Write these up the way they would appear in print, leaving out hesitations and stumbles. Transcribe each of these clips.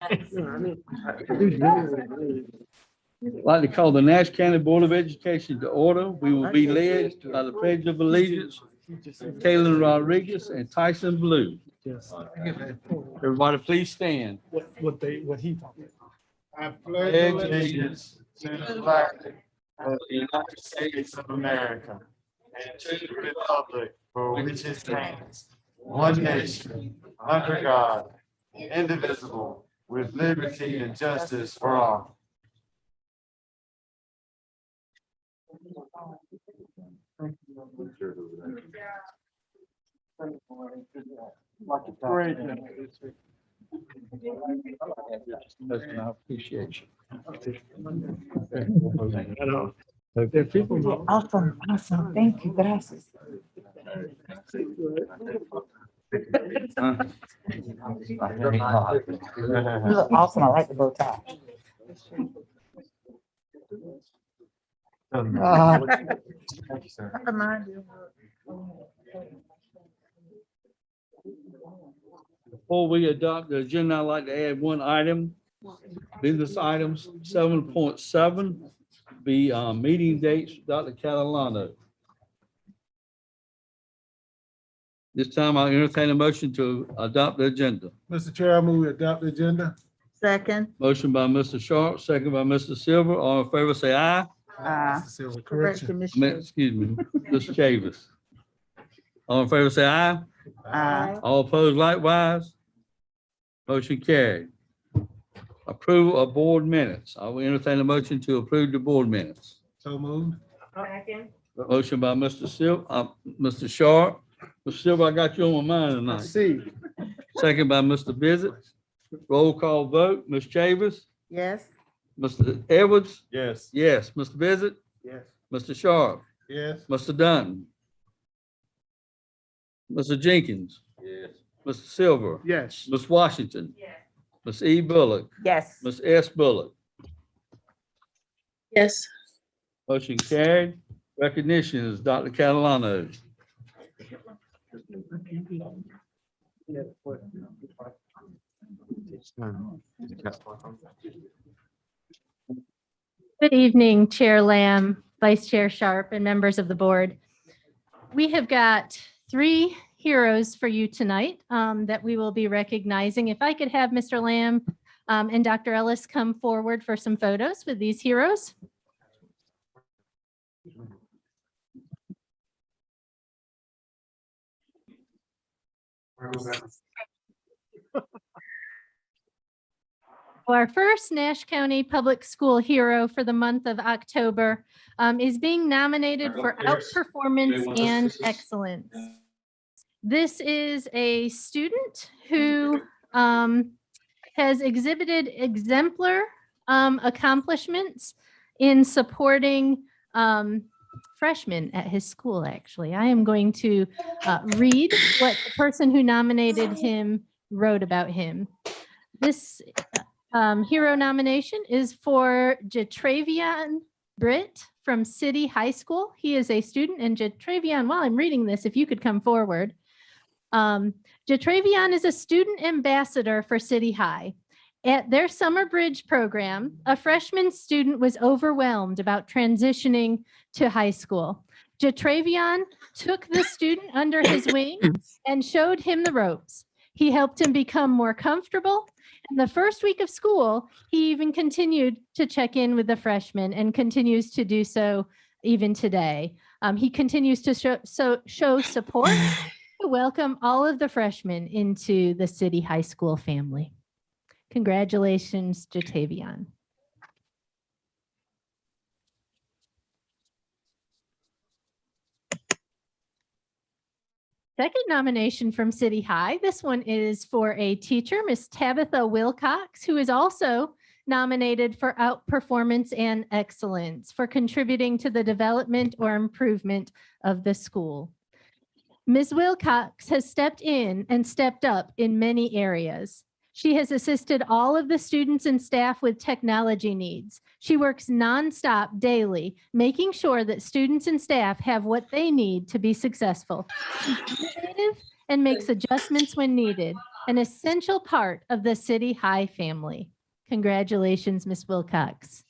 I'd like to call the Nash County Board of Education to order. We will be led by the Pledge of Allegiance, Kaylin Rodriguez and Tyson Blue. Yes. Everybody please stand. What he talking I pledge allegiance to the flag of the United States of America and to the republic for which it stands, one nation, under God, indivisible, with liberty and justice for all. I appreciate you. Awesome, awesome. Thank you. Gracias. You look awesome. I like the bow tie. Thank you, sir. Before we adopt the agenda, I'd like to add one item. Business items 7.7 be meeting dates, Dr. Catalano. This time I'll entertain a motion to adopt the agenda. Mr. Chair, I move we adopt the agenda. Second. Motion by Mr. Sharp, second by Mr. Silver. All in favor, say aye. Mr. Silver, correction. Excuse me, Mr. Chavis. All in favor, say aye. All opposed likewise. Motion carried. Approval of board minutes. I will entertain a motion to approve the board minutes. So moved. Motion by Mr. Sharp. Mr. Silver, I got you on my mind tonight. See. Second by Mr. Bizzett. Roll call vote. Ms. Chavis, Yes. Mr. Edwards. Yes. Yes. Mr. Bizzett, Yes. Mr. Sharp, Yes. Mr. Dunn, Mr. Jenkins, Yes. Mr. Silver, Yes. Ms. Washington, Ms. E. Bullock, Yes. Ms. S. Bullock. Yes. Motion carried. Recognition is Dr. Catalano. Good evening, Chair Lamb, Vice Chair Sharp, and members of the board. We have got 3 heroes for you tonight that we will be recognizing. If I could have Mr. Lamb and Dr. Ellis come forward for some photos with these heroes. Our first Nash County Public School hero for the month of October is being nominated for outperformance and excellence. This is a student who has exhibited exemplar accomplishments in supporting freshmen at his school, actually. I am going to read what the person who nominated him wrote about him. This hero nomination is for Jatravion Britt from City High School. He is a student, and Jatravion, while I'm reading this, if you could come forward. Jatravion is a student ambassador for City High. At their summer bridge program, a freshman student was overwhelmed about transitioning to high school. Jatravion took the student under his wing and showed him the ropes. He helped him become more comfortable. In the first week of school, he even continued to check in with the freshmen and continues to do so even today. He continues to show support to welcome all of the freshmen into the City High School family. Congratulations, Jatavion. Second nomination from City High. This one is for a teacher, Miss Tabitha Wilcox, who is also nominated for outperformance and excellence for contributing to the development or improvement of the school. Ms. Wilcox has stepped in and stepped up in many areas. She has assisted all of the students and staff with technology needs. She works nonstop daily, making sure that students and staff have what they need to be successful. She's innovative and makes adjustments when needed. an essential part of the City High family. Congratulations, Ms. Wilcox.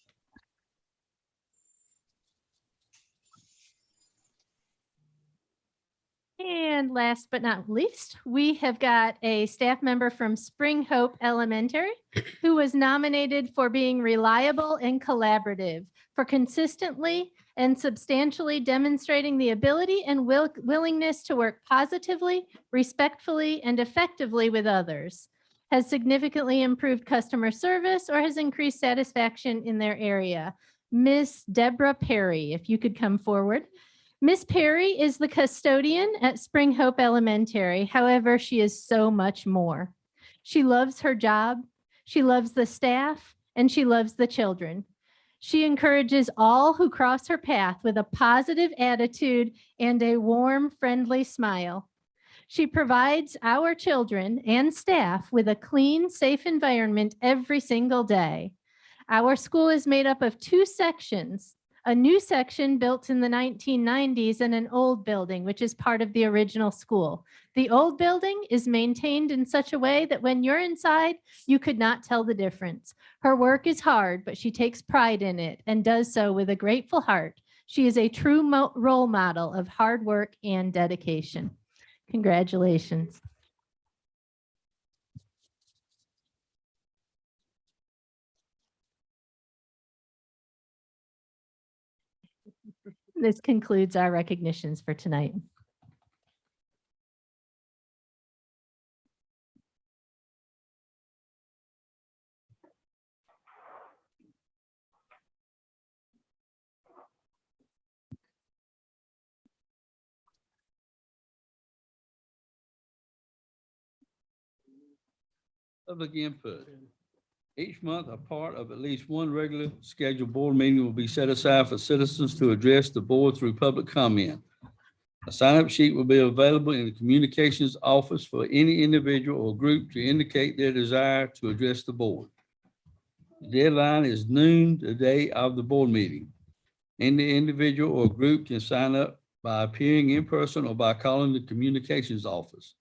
And last but not least, we have got a staff member from Spring Hope Elementary who was nominated for being reliable and collaborative, for consistently and substantially demonstrating the ability and willingness to work positively, respectfully, and effectively with others, has significantly improved customer service, or has increased satisfaction in their area. Miss Deborah Perry, if you could come forward. Miss Perry is the custodian at Spring Hope Elementary. However, she is so much more. She loves her job, she loves the staff, and she loves the children. She encourages all who cross her path with a positive attitude and a warm, friendly smile. She provides our children and staff with a clean, safe environment every single day. Our school is made up of 2 sections. A new section built in the 1990s and an old building, which is part of the original school. The old building is maintained in such a way that when you're inside, you could not tell the difference. Her work is hard, but she takes pride in it and does so with a grateful heart. She is a true role model of hard work and dedication. Congratulations. This concludes our recognitions for tonight. Public input. Each month, a part of at least one regular scheduled board meeting will be set aside for citizens to address the board through public comment. A sign-up sheet will be available in the communications office for any individual or group to indicate their desire to address the board. The deadline is noon the day of the board meeting. Any individual or group can sign up by appearing in person or by calling the communications office.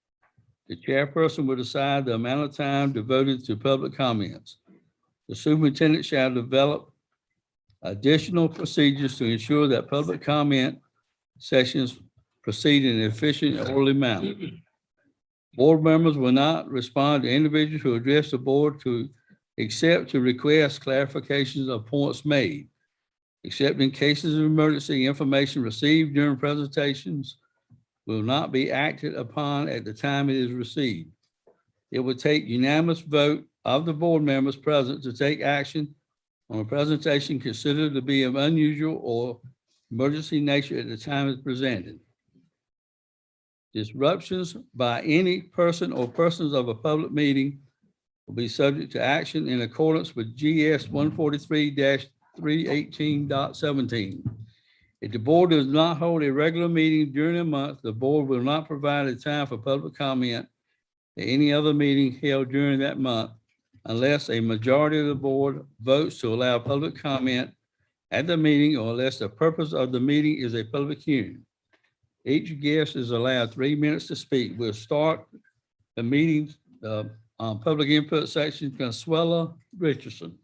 The chairperson will decide the amount of time devoted to public comments. The superintendent shall develop additional procedures to ensure that public comment sessions proceed in an efficient and orderly manner. Board members will not respond to individuals who address the board except to request clarifications of points made. Except in cases of emergency, information received during presentations will not be acted upon at the time it is received. It will take unanimous vote of the board members present to take action on a presentation considered to be of unusual or emergency nature at the time it's presented. Disruptions by any person or persons of a public meeting will be subject to action in accordance with GS 143-318.17. If the board does not hold a regular meeting during a month, the board will not provide a time for public comment at any other meeting held during that month unless a majority of the board votes to allow public comment at the meeting or unless the purpose of the meeting is a public hearing. Each guest is allowed 3 minutes to speak. We'll start the meeting public input section. Consuela Richardson.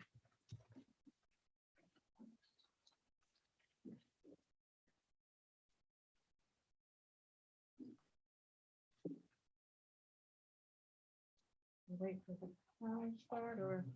Wait for the time start or?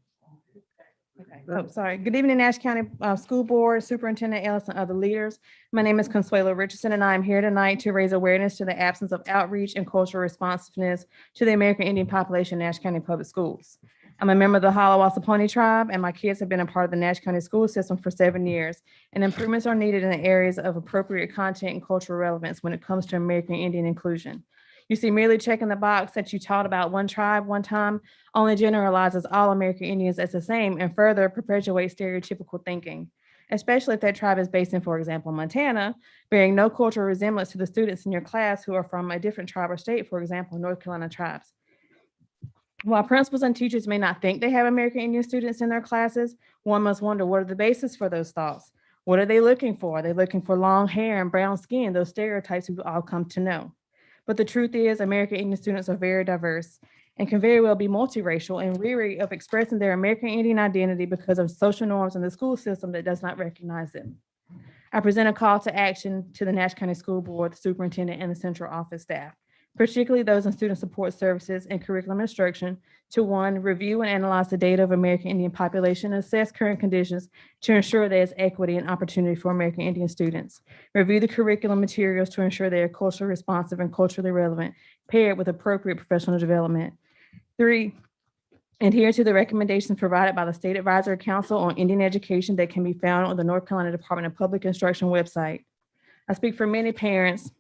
Okay. Oh, sorry. Good evening, Nash County School Board, Superintendent Ellis, and other leaders. My name is Consuelo Richardson, and I am here tonight to raise awareness to the absence of outreach and cultural responsiveness to the American Indian population in Nash County Public Schools. I'm a member of the Halawassaponi tribe, and my kids have been a part of the Nash County school system for 7 years, and improvements are needed in the areas of appropriate content and cultural relevance when it comes to American Indian inclusion. You see, merely checking the box that you taught about one tribe one time only generalizes all American Indians as the same and further perpetuates stereotypical thinking, especially if that tribe is based in, for example, Montana, bearing no cultural resemblance to the students in your class who are from a different tribe or state, for example, North Carolina tribes. While principals and teachers may not think they have American Indian students in their classes, one must wonder, what are the basis for those thoughts? What are they looking for? Are they looking for long hair and brown skin, those stereotypes we've all come to know? But the truth is, American Indian students are very diverse, and can very well be multiracial and weary of expressing their American Indian identity because of social norms in the school system that does not recognize them. I present a call to action to the Nash County School Board, the superintendent, and the central office staff, particularly those in student support services and curriculum instruction, to 1, review and analyze the data of American Indian population, and assess current conditions to ensure there is equity and opportunity for American Indian students. Review the curriculum materials to ensure they are culturally responsive and culturally relevant, paired with appropriate professional development. 3, adhere to the recommendations provided by the State Advisory Council on Indian Education that can be found on the North Carolina Department of Public Instruction website. I speak for many parents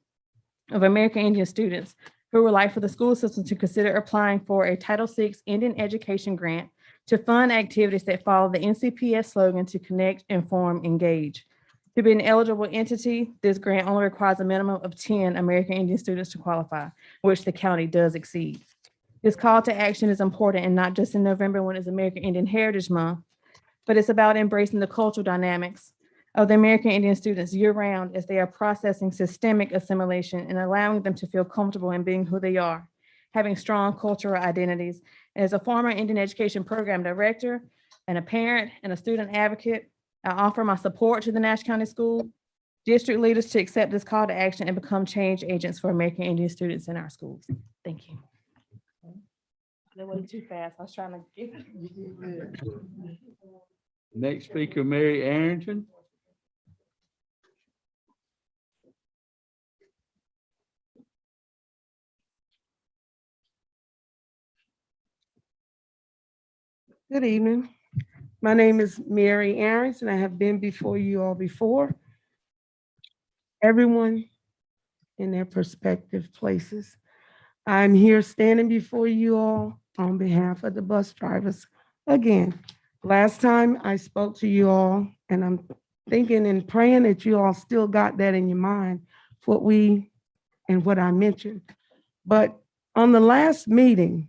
of American Indian students who would like for the school system to consider applying for a Title VI Indian Education grant to fund activities that follow the NCPS slogan to connect, inform, engage. To be an eligible entity, this grant only requires a minimum of 10 American Indian students to qualify, which the county does exceed. This call to action is important, and not just in November when it's American Indian Heritage Month, but it's about embracing the cultural dynamics of the American Indian students year-round as they are processing systemic assimilation and allowing them to feel comfortable in being who they are, having strong cultural identities. And as a former Indian Education Program Director and a parent and a student advocate, I offer my support to the Nash County School District leaders to accept this call to action and become change agents for American Indian students in our schools. Thank you. That wasn't too fast. I was trying to get. Next speaker, Mary Arrington. Good evening. My name is Mary Aarons, and I have been before you all before. Everyone in their prospective places. I'm here standing before you all on behalf of the bus drivers. Again, last time I spoke to you all, and I'm thinking and praying that you all still got that in your mind, what I mentioned. But on the last meeting,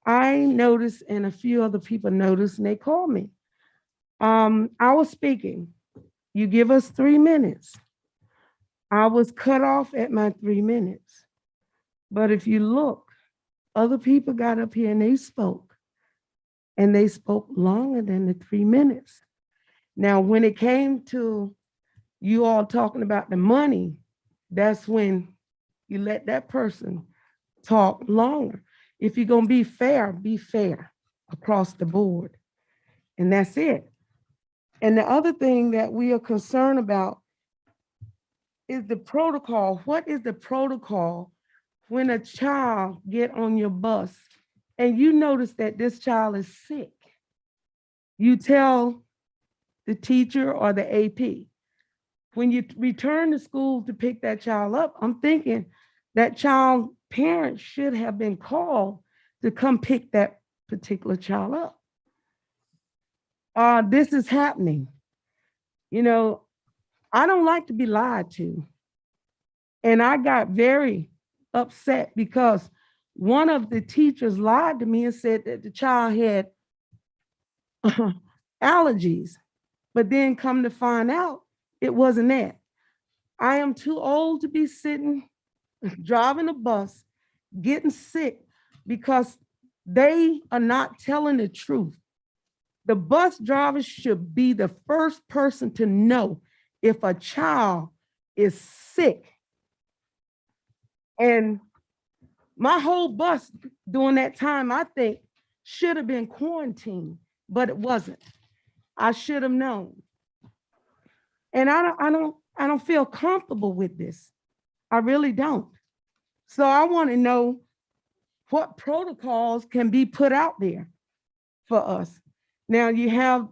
I noticed, and a few other people noticed, and they called me. I was speaking. You give us 3 minutes. I was cut off at my 3 minutes. But if you look, other people got up here and they spoke longer than the 3 minutes. Now, when it came to you all talking about the money, that's when you let that person talk longer. If you're gonna be fair across the board. And that's it. And the other thing that we are concerned about is the protocol. What is the protocol when a child get on your bus and you notice that this child is sick? You tell the teacher or the AP. When you return to school to pick that child up, I'm thinking that child parents should have been called to come pick that particular child up. This is happening. You know, I don't like to be lied to. And I got very upset because one of the teachers lied to me and said that the child had allergies, but then come to find out it wasn't that. I am too old to be sitting, driving a bus, getting sick because they are not telling the truth. The bus driver should be the first person to know if a child is sick. And my whole bus during that time, I think, should have been quarantined, but it wasn't. I should have known. And I don't feel comfortable with this. I really don't. So I want to know what protocols can be put out there for us. Now you have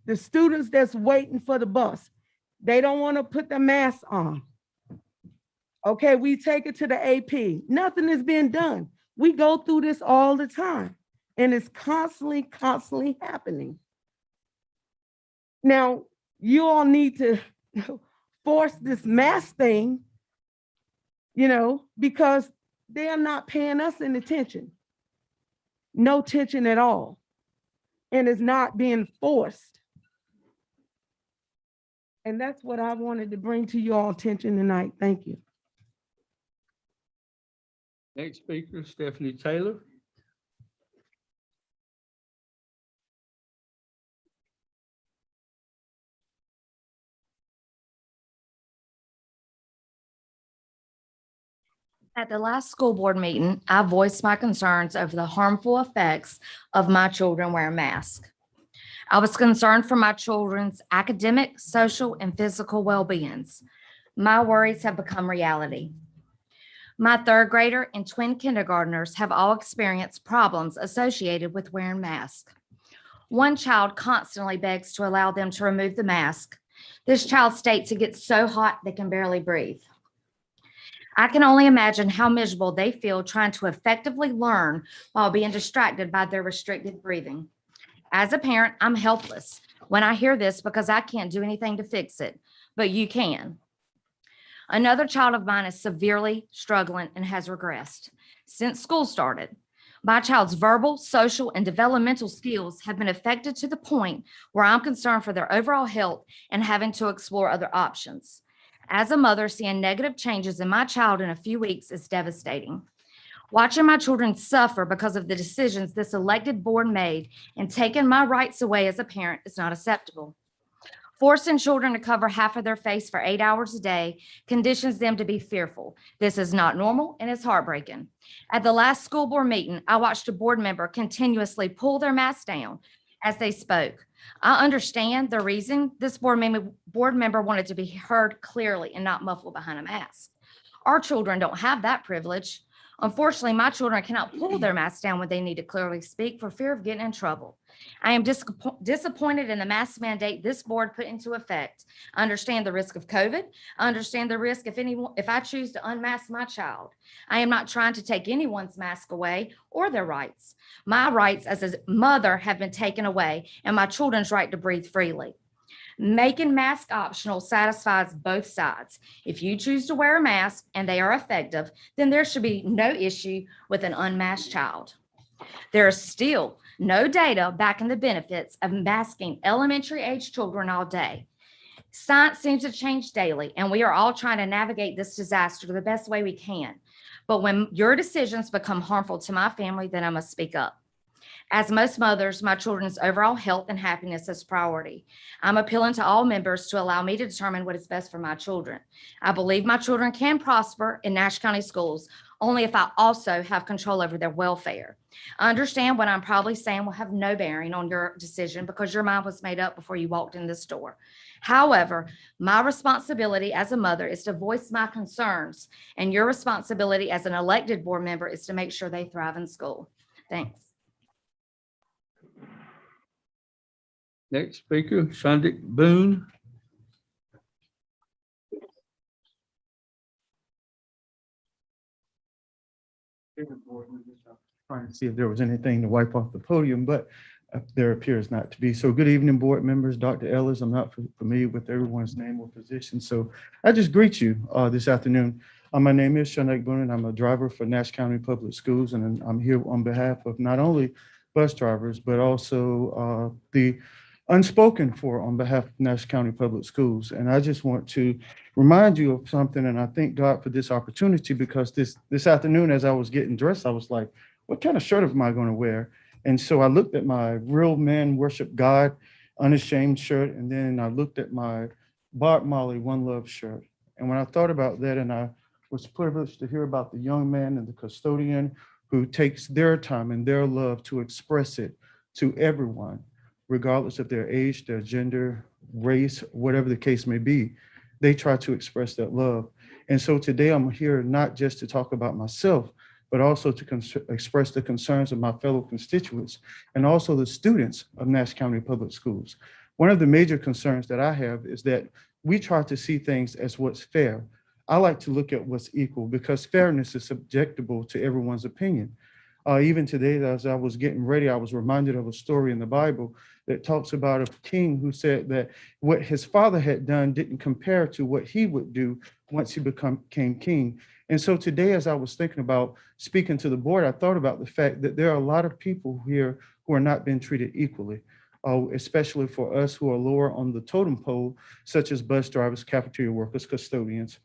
the students that's waiting for the bus. They don't want to put the mask on. Okay, we take it to the AP. Nothing is being done. We go through this all the time, and it's constantly happening. Now, you all need to force this mask thing, you know, because they are not paying us any attention. No attention at all. And it's not being forced. And that's what I wanted to bring to your attention tonight. Thank you. Next speaker, Stephanie Taylor. At the last school board meeting, I voiced my concerns over the harmful effects of my children wearing masks. I was concerned for my children's academic, social, and physical well-beings. My worries have become reality. My third grader and twin kindergartners have all experienced problems associated with wearing masks. One child constantly begs to allow them to remove the mask. This child states it gets so hot they can barely breathe. I can only imagine how miserable they feel trying to effectively learn while being distracted by their restricted breathing. As a parent, I'm helpless when I hear this because I can't do anything to fix it, but you can. Another child of mine is severely struggling and has regressed since school started. My child's verbal, social, and developmental skills have been affected to the point where I'm concerned for their overall health and having to explore other options. As a mother, seeing negative changes in my child in a few weeks is devastating. Watching my children suffer because of the decisions this elected board made and taking my rights away as a parent is not acceptable. Forcing children to cover half of their face for 8 hours a day conditions them to be fearful. This is not normal and it's heartbreaking. At the last school board meeting, I watched a board member continuously pull their mask down as they spoke. I understand the reason this board member wanted to be heard clearly and not muffled behind a mask. Our children don't have that privilege. Unfortunately, my children cannot pull their masks down when they need to clearly speak for fear of getting in trouble. I am disappointed in the mask mandate this board put into effect. I understand the risk of COVID. I understand the risk if I choose to unmask my child. I am not trying to take anyone's mask away or their rights. My rights as a mother have been taken away and my children's right to breathe freely. Making mask optional satisfies both sides. If you choose to wear a mask and they are effective, then there should be no issue with an unmasked child. There is still no data backing the benefits of masking elementary age children all day. Science seems to change daily, and we are all trying to navigate this disaster the best way we can. But when your decisions become harmful to my family, then I must speak up. As most mothers, my children's overall health and happiness is priority. I'm appealing to all members to allow me to determine what is best for my children. I believe my children can prosper in Nash County schools only if I also have control over their welfare. I understand what I'm probably saying will have no bearing on your decision because your mind was made up before you walked in this door. However, my responsibility as a mother is to voice my concerns, and your responsibility as an elected board member is to make sure they thrive in school. Thanks. Next speaker, Shundick Boone. Trying to see if there was anything to wipe off the podium, but there appears not to be. So good evening, board members. Dr. Ellis, I'm not familiar with everyone's name or position, so I just greet you this afternoon. My name is Shundick Boone, and I'm a driver for Nash County Public Schools, and I'm here on behalf of not only bus drivers, but also the unspoken for on behalf of Nash County Public Schools. And I just want to remind you of something, and I thank God for this opportunity, because this afternoon, as I was getting dressed, I was like, what kind of shirt am I going to wear? And so I looked at my Real Men Worship God Unashamed shirt, and then I looked at my Bob Marley One Love shirt. And when I thought about that, and I was privileged to hear about the young man and the custodian who takes their time and their love to express it to everyone, regardless of their age, their gender, race, whatever the case may be, they try to express that love. And so today I'm here not just to talk about myself, but also to express the concerns of my fellow constituents and also the students of Nash County Public Schools. One of the major concerns that I have is that we try to see things as what's fair. I like to look at what's equal, because fairness is subjectable to everyone's opinion. Even today, as I was getting ready, I was reminded of a story in the Bible that talks about a king who said that what his father had done didn't compare to what he would do once he became king. And so today, as I was thinking about speaking to the board, I thought about the fact that there are a lot of people here who are not being treated equally, especially for us who are lower on the totem pole, such as bus drivers, cafeteria workers, custodians.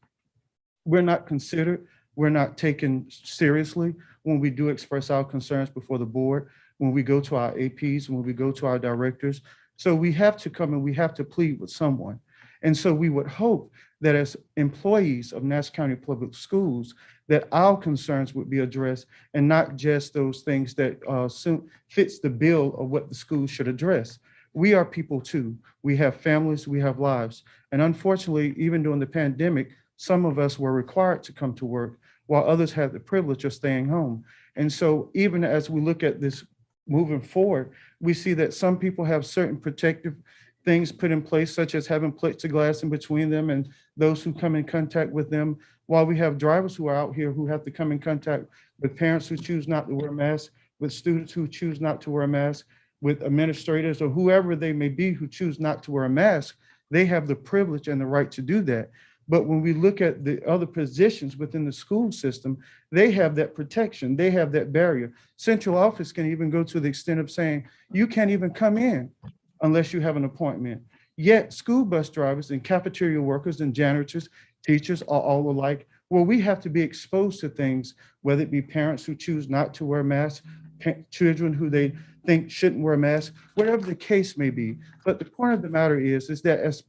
We're not considered, we're not taken seriously when we do express our concerns before the board, when we go to our APs, when we go to our directors. So we have to come and we have to plead with someone. And so we would hope that as employees of Nassau County Public Schools, that our concerns would be addressed and not just those things that fits the bill of what the school should address. We are people too. We have families, we have lives. And unfortunately, even during the pandemic, some of us were required to come to work while others had the privilege of staying home. And so even as we look at this moving forward, we see that some people have certain protective things put in place, such as having plexiglass in between them and those who come in contact with them, while we have drivers who are out here who have to come in contact with parents who choose not to wear masks, with students who choose not to wear masks, with administrators or whoever they may be who choose not to wear a mask. They have the privilege and the right to do that. But when we look at the other positions within the school system, they have that protection, they have that barrier. Central office can even go to the extent of saying, you can't even come in unless you have an appointment. Yet school bus drivers and cafeteria workers and janitors, teachers are all alike, where we have to be exposed to things, whether it be parents who choose not to wear masks, children who they think shouldn't wear masks, whatever the case may be. But the point of the matter is that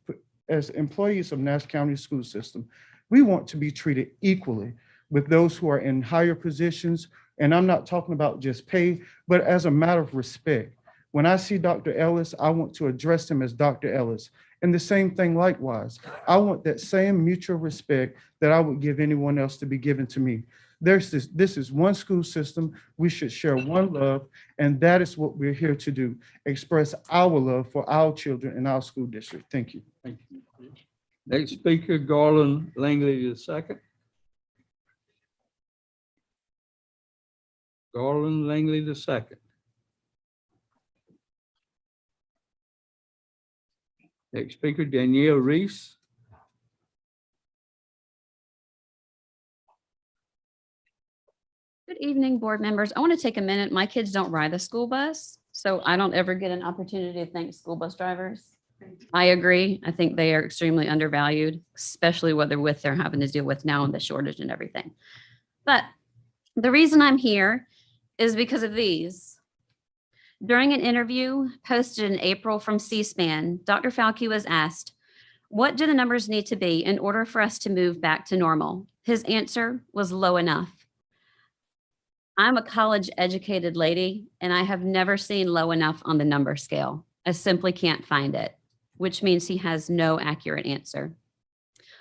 as employees of Nassau County School System, we want to be treated equally with those who are in higher positions. And I'm not talking about just pay, but as a matter of respect. When I see Dr. Ellis, I want to address him as Dr. Ellis. And the same thing likewise. I want that same mutual respect that I would give anyone else to be given to me. This is one school system. We should share one love, and that is what we're here to do, express our love for our children in our school district. Thank you. Thank you. Next speaker, Garland Langley II. Garland Langley II. Next speaker, Danielle Reese. Good evening, board members. I want to take a minute. My kids don't ride the school bus, so I don't ever get an opportunity to thank school bus drivers. I agree. I think they are extremely undervalued, especially what they're having to deal with now and the shortage and everything. But the reason I'm here is because of these. During an interview posted in April from C-SPAN, Dr. Fauci was asked, what do the numbers need to be in order for us to move back to normal? His answer was low enough. I'm a college educated lady, and I have never seen low enough on the number scale. I simply can't find it, which means he has no accurate answer.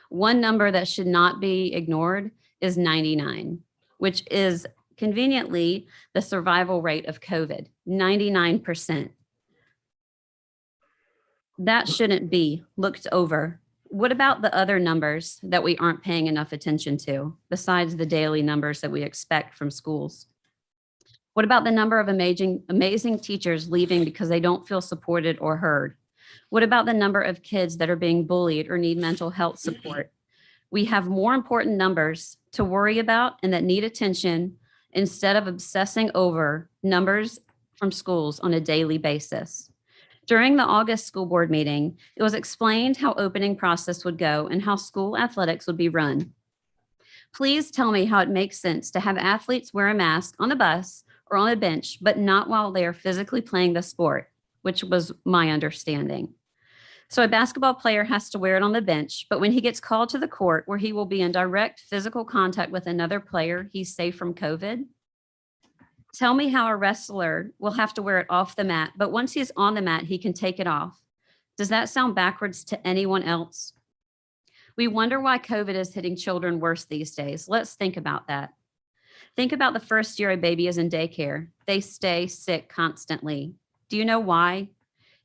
One number that should not be ignored is 99, which is conveniently the survival rate of COVID, 99%. That shouldn't be looked over. What about the other numbers that we aren't paying enough attention to, besides the daily numbers that we expect from schools? What about the number of amazing teachers leaving because they don't feel supported or heard? What about the number of kids that are being bullied or need mental health support? We have more important numbers to worry about and that need attention instead of obsessing over numbers from schools on a daily basis. During the August school board meeting, it was explained how opening process would go and how school athletics would be run. Please tell me how it makes sense to have athletes wear a mask on a bus or on a bench, but not while they are physically playing the sport, which was my understanding. So a basketball player has to wear it on the bench, but when he gets called to the court where he will be in direct physical contact with another player, he's safe from COVID. Tell me how a wrestler will have to wear it off the mat, but once he's on the mat, he can take it off. Does that sound backwards to anyone else? We wonder why COVID is hitting children worse these days. Let's think about that. Think about the first year a baby is in daycare. They stay sick constantly. Do you know why?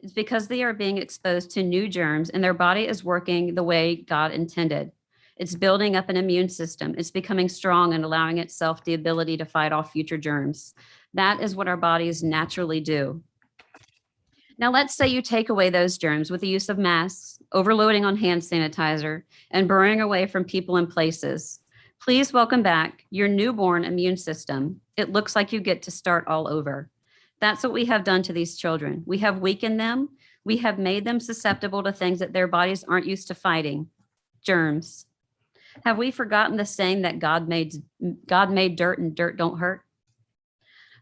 It's because they are being exposed to new germs and their body is working the way God intended. It's building up an immune system. It's becoming strong and allowing itself the ability to fight off future germs. That is what our bodies naturally do. Now, let's say you take away those germs with the use of masks, overloading on hand sanitizer, and burrowing away from people and places. Please welcome back your newborn immune system. It looks like you get to start all over. That's what we have done to these children. We have weakened them. We have made them susceptible to things that their bodies aren't used to fighting, germs. Have we forgotten the saying that God made dirt and dirt don't hurt?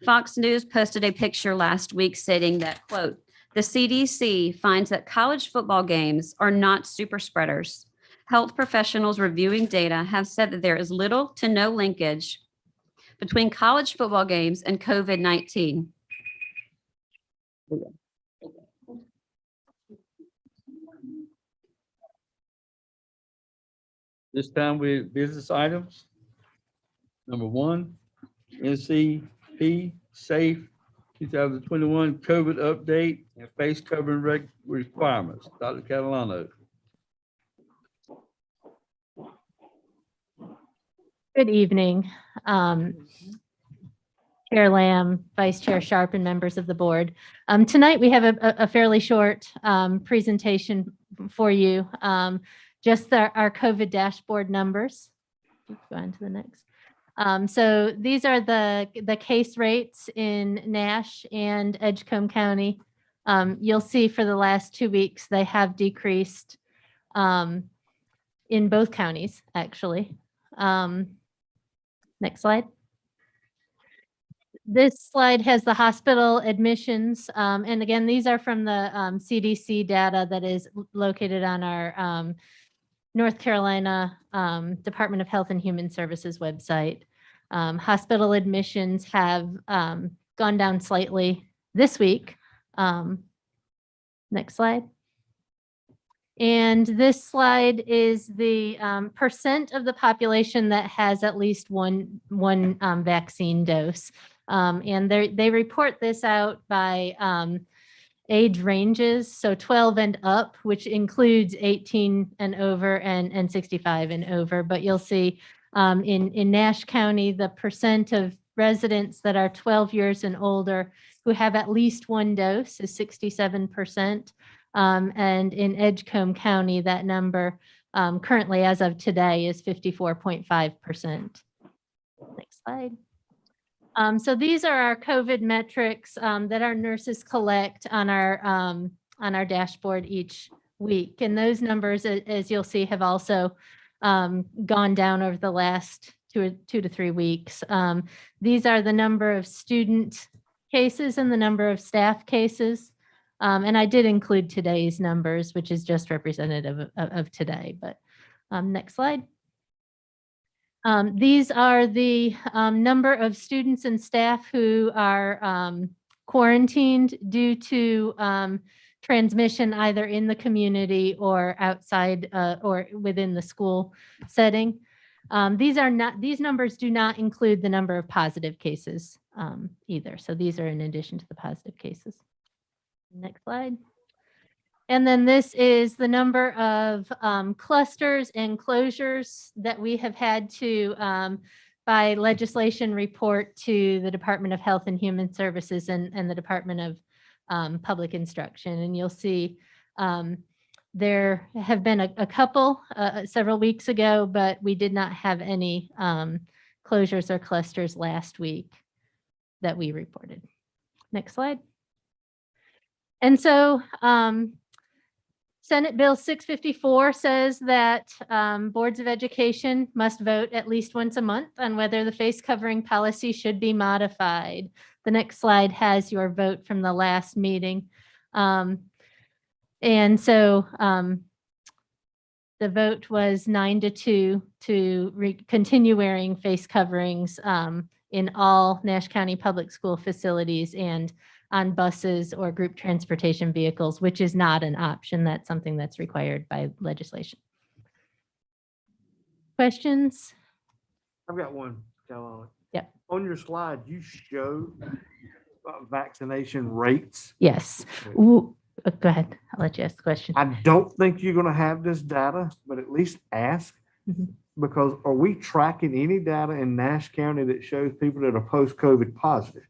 Fox News posted a picture last week stating that, quote, the CDC finds that college football games are not super spreaders. health professionals reviewing data have said that there is little to no linkage between college football games and COVID-19. This time with business items. Number one, NCP Safe 2021 COVID update and face covering requirements. Dr. Catalano. Good evening. Chair Lamb, Vice Chair Sharp, and members of the board. Tonight, we have a fairly short presentation for you. Just our COVID dashboard numbers. Let's go on to the next. So these are the case rates in Nash and Edgecombe County. You'll see for the last 2 weeks, they have decreased in both counties, actually. Next slide. This slide has the hospital admissions. And again, these are from the CDC data that is located on our North Carolina Department of Health and Human Services website. Hospital admissions have gone down slightly this week. Next slide. And this slide is the percent of the population that has at least one vaccine dose. And they report this out by age ranges, so 12 and up, which includes 18 and over and 65 and over. But you'll see in Nash County, the percent of residents that are 12 years and older who have at least one dose is 67%. And in Edgecombe County, that number currently as of today is 54.5%. Next slide. So these are our COVID metrics that our nurses collect on our dashboard each week. And those numbers, as you'll see, have also gone down over the last two to 3 weeks. These are the number of student cases and the number of staff cases. And I did include today's numbers, which is just representative of today. But next slide. These are the number of students and staff who are quarantined due to transmission either in the community or outside or within the school setting. These numbers do not include the number of positive cases either. So these are in addition to the positive cases. Next slide. And then this is the number of clusters and closures that we have had to, by legislation, report to the Department of Health and Human Services and the Department of Public Instruction. And you'll see there have been a couple several weeks ago, but we did not have any closures or clusters last week that we reported. Next slide. And so Senate Bill 654 says that boards of education must vote at least once a month on whether the face covering policy should be modified. The next slide has your vote from the last meeting. And so the vote was 9-2 to continue wearing face coverings in all Nash County public school facilities and on buses or group transportation vehicles, which is not an option. That's something that's required by legislation. Questions? I've got one, Caroline. Yep. On your slide, you show vaccination rates. Yes. Ooh, go ahead. I'll let you ask the question. I don't think you're gonna have this data, but at least ask. Mhm. Because are we tracking any data in Nash County that shows people that are post-COVID positive?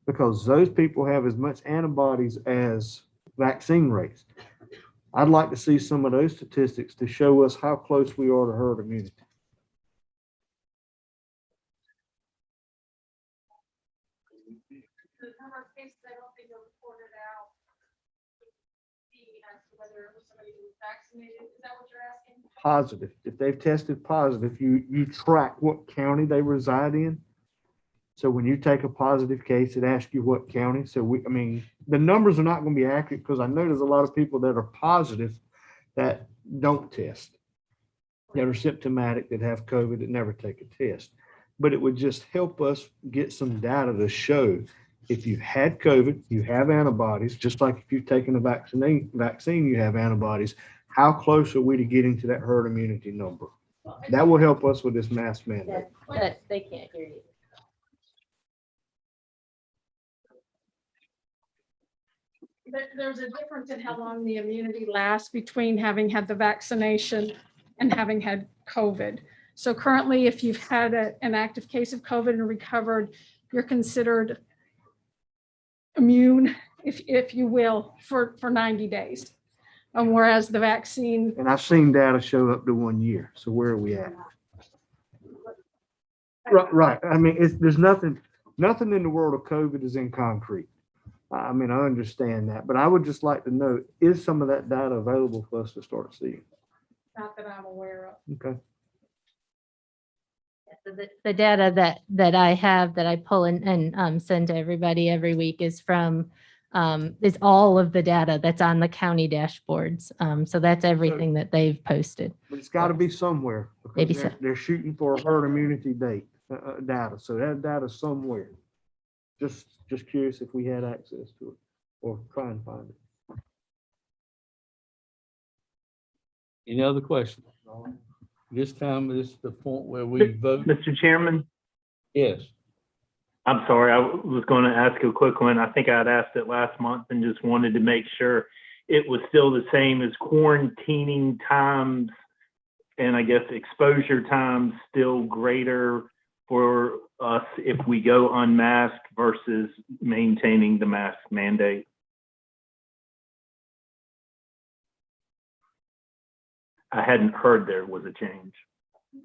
Because those people have as much antibodies as vaccine rates. I'd like to see some of those statistics to show us how close we are to herd immunity. Positive. If they've tested positive, you track what county they reside in. So when you take a positive case, it asks you what county. So I mean, the numbers are not going to be accurate because I know there's a lot of people that are positive that don't test. that are symptomatic, that have COVID, that never take a test. But it would just help us get some data to show if you've had COVID, you have antibodies, just like if you've taken a vaccine, you have antibodies. How close are we to getting to that herd immunity number? That will help us with this mask mandate. But they can't hear you. There's a difference in how long the immunity lasts between having had the vaccination and having had COVID. So currently, if you've had an active case of COVID and recovered, you're considered immune, if you will, for 90 days. Whereas the vaccine, And I've seen data show up to 1 year. So where are we at? Right. I mean, there's nothing in the world of COVID is in concrete. I mean, I understand that, but I would just like to know, is some of that data available for us to start seeing? not that I'm aware of. Okay. The data that I have, that I pull and send to everybody every week is from, is all of the data that's on the county dashboards. So that's everything that they've posted. But it's got to be somewhere. because Maybe they're- so. They're shooting for a herd immunity data. So that data's somewhere. Just curious if we had access to it or try and find it. Any other questions? This time is the point where we vote. Mr. Chairman, Yes. I'm sorry, I was going to ask a quick one. I think I'd asked it last month and just wanted to make sure it was still the same as quarantining times and I guess exposure times still greater for us if we go unmasked versus maintaining the mask mandate. I hadn't heard there was a change.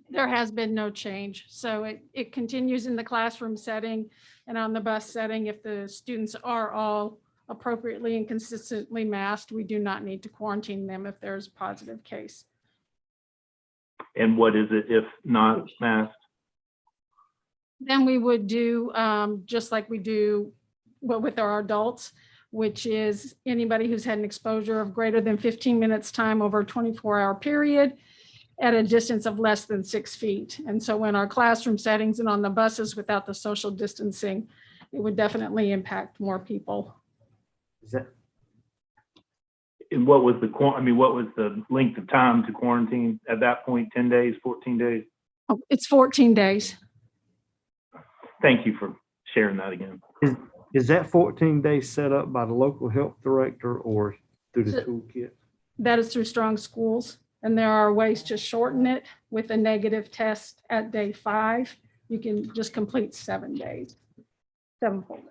There has been no change. So it continues in the classroom setting and on the bus setting. If the students are all appropriately and consistently masked, we do not need to quarantine them if there's a positive case. And what is it if not masked? Then we would do just like we do with our adults, which is anybody who's had an exposure of greater than 15 minutes time over a 24-hour period at a distance of less than 6 feet. And so in our classroom settings and on the buses without the social distancing, it would definitely impact more people. Is that, And what was what was the length of time to quarantine at that point? 10 days, 14 days? Oh, it's 14 days. Thank you for sharing that again. is that 14 days set up by the local health director or through the So- toolkit? That is through Strong Schools. And there are ways to shorten it with a negative test at day 5. You can just complete 7 days, 7 full days.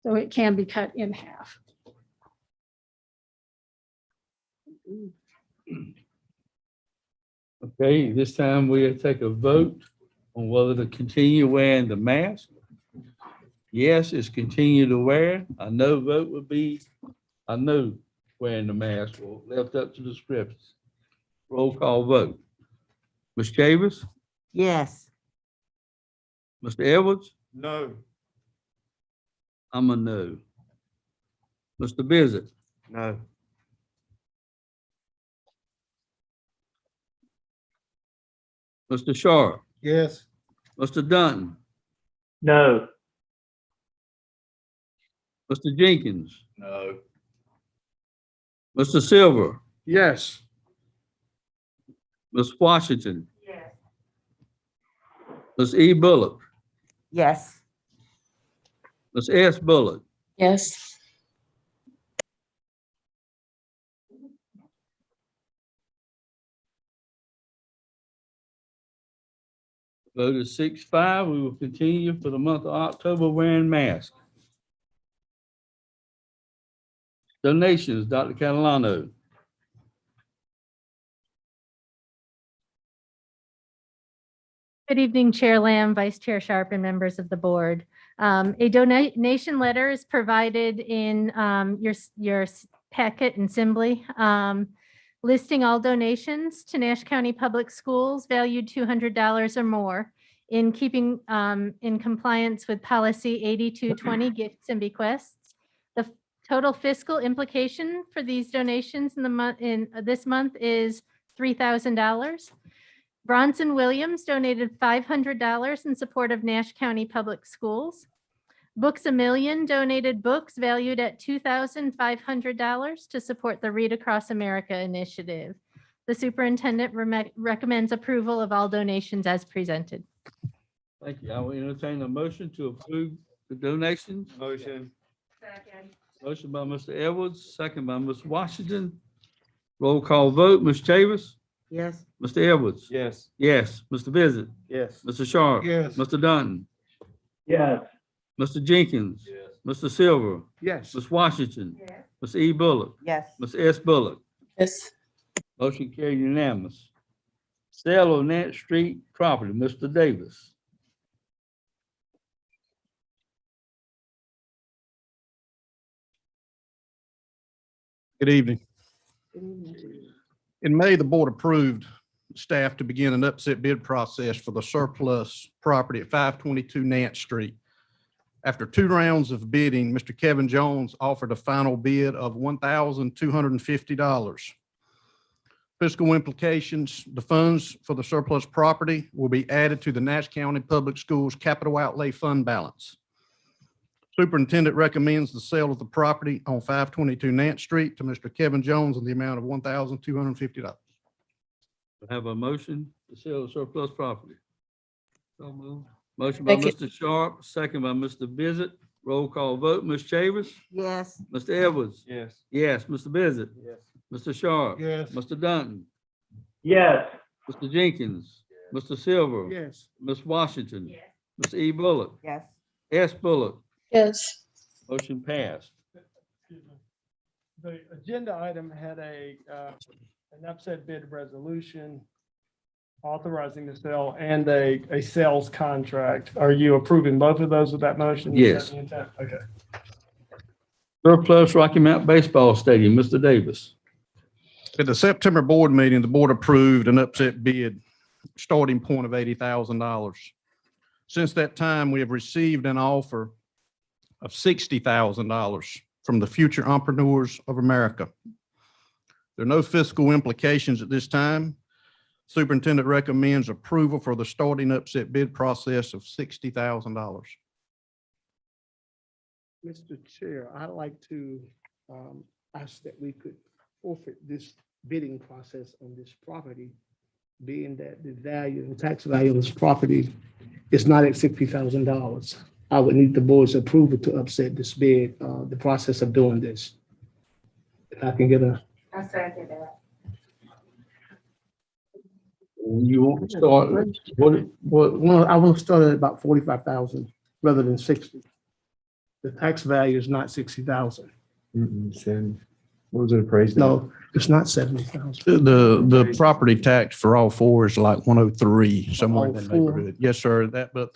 So it can be cut in half. Okay, this time we'll take a vote on whether to continue wearing the mask. Yes, it's continue to wear. A no vote would be a no wearing the mask, or left up to the scripts. Roll call vote. Ms. Chavis, Yes. Mr. Edwards, No. I'm a no. Mr. Bizzett, No. Mr. Sharp, Yes. Mr. Dunton, No. Mr. Jenkins, No. Mr. Silver, Yes. Ms. Washington. Ms. E. Bullock, Yes. Ms. S. Bullock, Yes. vote is 6-5. We will continue for the month of October wearing masks. Donations, Dr. Catalano. Good evening, Chair Lamb, Vice Chair Sharp, and members of the board. A donation letter is provided in your packet and assembly, listing all donations to Nash County Public Schools valued $200 or more in keeping in compliance with policy 8220 gifts and bequests. The total fiscal implication for these donations in this month is $3,000. Bronson Williams donated $500 in support of Nash County Public Schools. Books A Million donated books valued at $2,500 to support the Read Across America initiative. The superintendent recommends approval of all donations as presented. Thank you. I will entertain a motion to approve the donations. Motion. Motion by Mr. Edwards, second by Ms. Washington. Roll call vote, Ms. Chavis, Yes. Mr. Edwards. Yes. Yes, Mr. Visit, Yes. Mr. Sharp. Yes. Mr. Dunn, Yes. Mr. Jenkins. Yes. Mr. Silver, Yes. Ms. Washington. Ms. E. Bullock, Yes. Ms. S. Bullock. Yes. Motion carried unanimous. Sale of Nant Street property, Mr. Davis. Good evening. In May, the board approved staff to begin an upset bid process for the surplus property at 522 Nant Street. After 2 rounds of bidding, Mr. Kevin Jones offered a final bid of $1,250. Fiscal implications: the funds for the surplus property will be added to the Nash County Public Schools capital outlay fund balance. Superintendent recommends the sale of the property on 522 Nant Street to Mr. Kevin Jones in the amount of $1,250. Have a motion to sell the surplus property. So moved. Motion by Mr. Sharp, second by Mr. Visit. Roll call vote, Ms. Chavis, Yes. Mr. Edwards. Yes. Yes, Mr. Visit, Yes. Mr. Sharp. Yes. Mr. Dunn, Yes. Mr. Jenkins, Mr. Silver. Yes. Ms. Washington. Ms. E. Bullock, Yes. S. Bullock. Yes. Motion passed. The agenda item had an upset bid resolution authorizing the sale and a sales contract. Are you approving both of those with that motion? Yes. Is that the intent? Okay. Surplus Rocky Mount Baseball Stadium, Mr. Davis. At the September board meeting, the board approved an upset bid starting point of $80,000. Since that time, we have received an offer of $60,000 from the Future Entrepreneurs of America. There are no fiscal implications at this time. Superintendent recommends approval for the starting upset bid process of $60,000. Mr. Chair, I'd like to ask that we could forfeit this bidding process on this property, being that the value, the tax value of this property is not at $60,000. I would need the board's approval to upset this bid, the process of doing this. If I can get a. I second that. You want to start, Well, I want to start at about 45,000 rather than 60. The tax value is not 60,000. What was it appraised? No, it's not 70,000. The property tax for all 4 is like 103, somewhere in All that 4? neighborhood. Yes, sir. But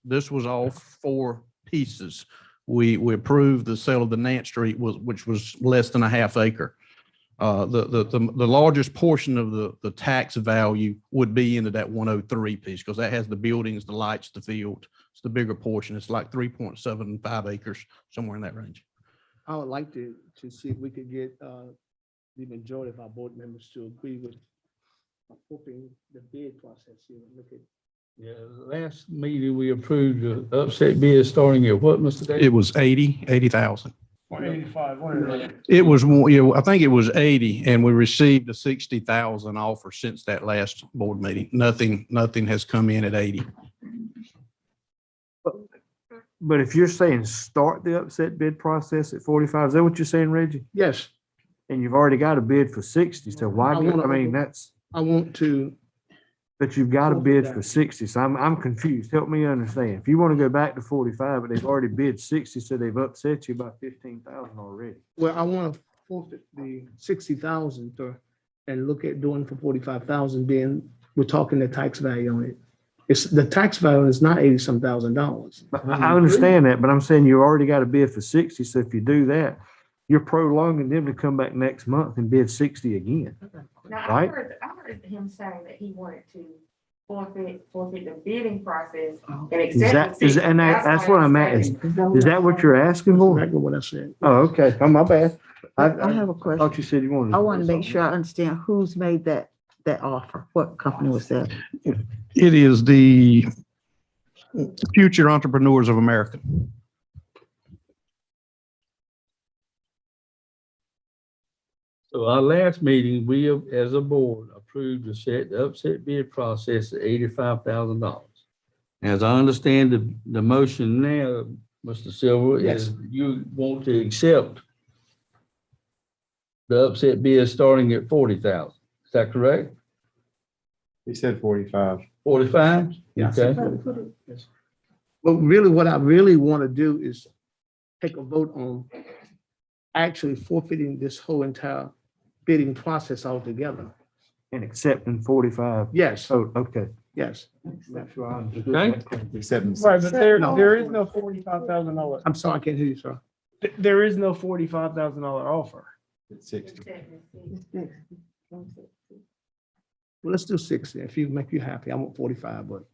this was all 4 pieces. We approved the sale of the Nant Street which was less than a half acre. The largest portion of the tax value would be into that 103 piece because that has the buildings, the lights, the field. It's the bigger portion. It's like 3.75 acres, somewhere in that range. I would like to see if we could get the majority of our board members to agree with hoping the bid process here. Look at. yeah, last meeting we approved the upset bid starting at what, Mr. Davis? It was 80,000. 185, 180. It was more, I think it was 80, and we received a 60,000 offer since that last board meeting. Nothing has come in at 80. But if you're saying start the upset bid process at 45, is that what you're saying, Reggie? Yes, And you've already got a bid for 60, so why, I mean, that's, I want to, but you've got a bid for 60, so I'm confused. Help me understand. If you want to go back to 45, but they've already bid 60, so they've upset you by 15,000 already. well, I want to forfeit the 60,000 and look at doing for 45,000 being, we're talking the tax value on it. It's, the tax value is not $80-some thousand. I understand that, but I'm saying you already got a bid for 60, so if you do that, you're prolonging them to come back next month and bid 60 again. Now, Right. I heard him saying that he wanted to forfeit the bidding process and Is that, is, and that's what I'm at. Is that what you're asking for? Exactly what I said. Oh, okay. Oh, my bad. I have a Thought question. you said you wanted. I want to make sure I understand who's made that that offer? What company was that? It is the Future Entrepreneurs of America. So our last meeting, we as a board approved to set the upset bid process at $85,000. As I understand the motion now, Mr. Silver, Yes. is you want to accept the upset bid starting at 40,000. Is that correct? He said 45. 45? Yes. Okay. But really, what I really want to do is take a vote on actually forfeiting this whole entire bidding process altogether. And accepting 45. Yes, Oh, okay. yes. Not sure I understood Okay. that. Accepting. Right, but there, No. there is no $45,000. I'm sorry, I can't hear you, sir. There is no $45,000 offer. It's 60. Well, let's do 60. If you make you happy, I want 45, but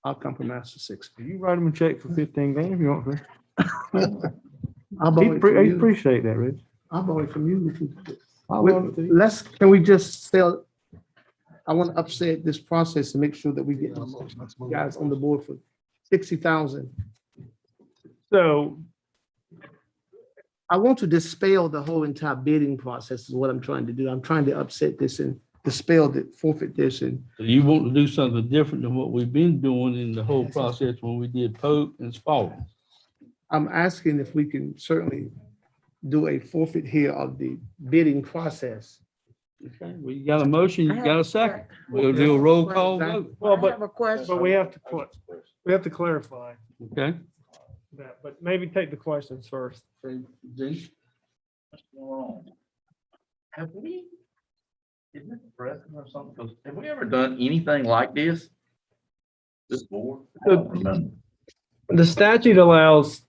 I'll compromise to 60. You write him a check for 15 grand if you want to. I'll borrow it from He'd you. appreciate that, Rich. I'll borrow it from you. if you- I'll We- loan it to you. Can we just sell? I want to upset this process to make sure that we get you guys on the board for 60,000. So I want to dispel the whole entire bidding process is what I'm trying to do. I'm trying to upset this and dispel the forfeit this and So you want to do something different than what we've been doing in the whole process when we did Pope and Spalding. I'm asking if we can certainly do a forfeit here of the bidding process. Okay, well, you got a motion, you got a second. We'll do a roll call vote. well, I have but a question. but we have to clarify Okay? that. But maybe take the questions first. Have we, is this precedent or something? 'Cause have we ever done anything like this? This board? I don't remember. The statute allows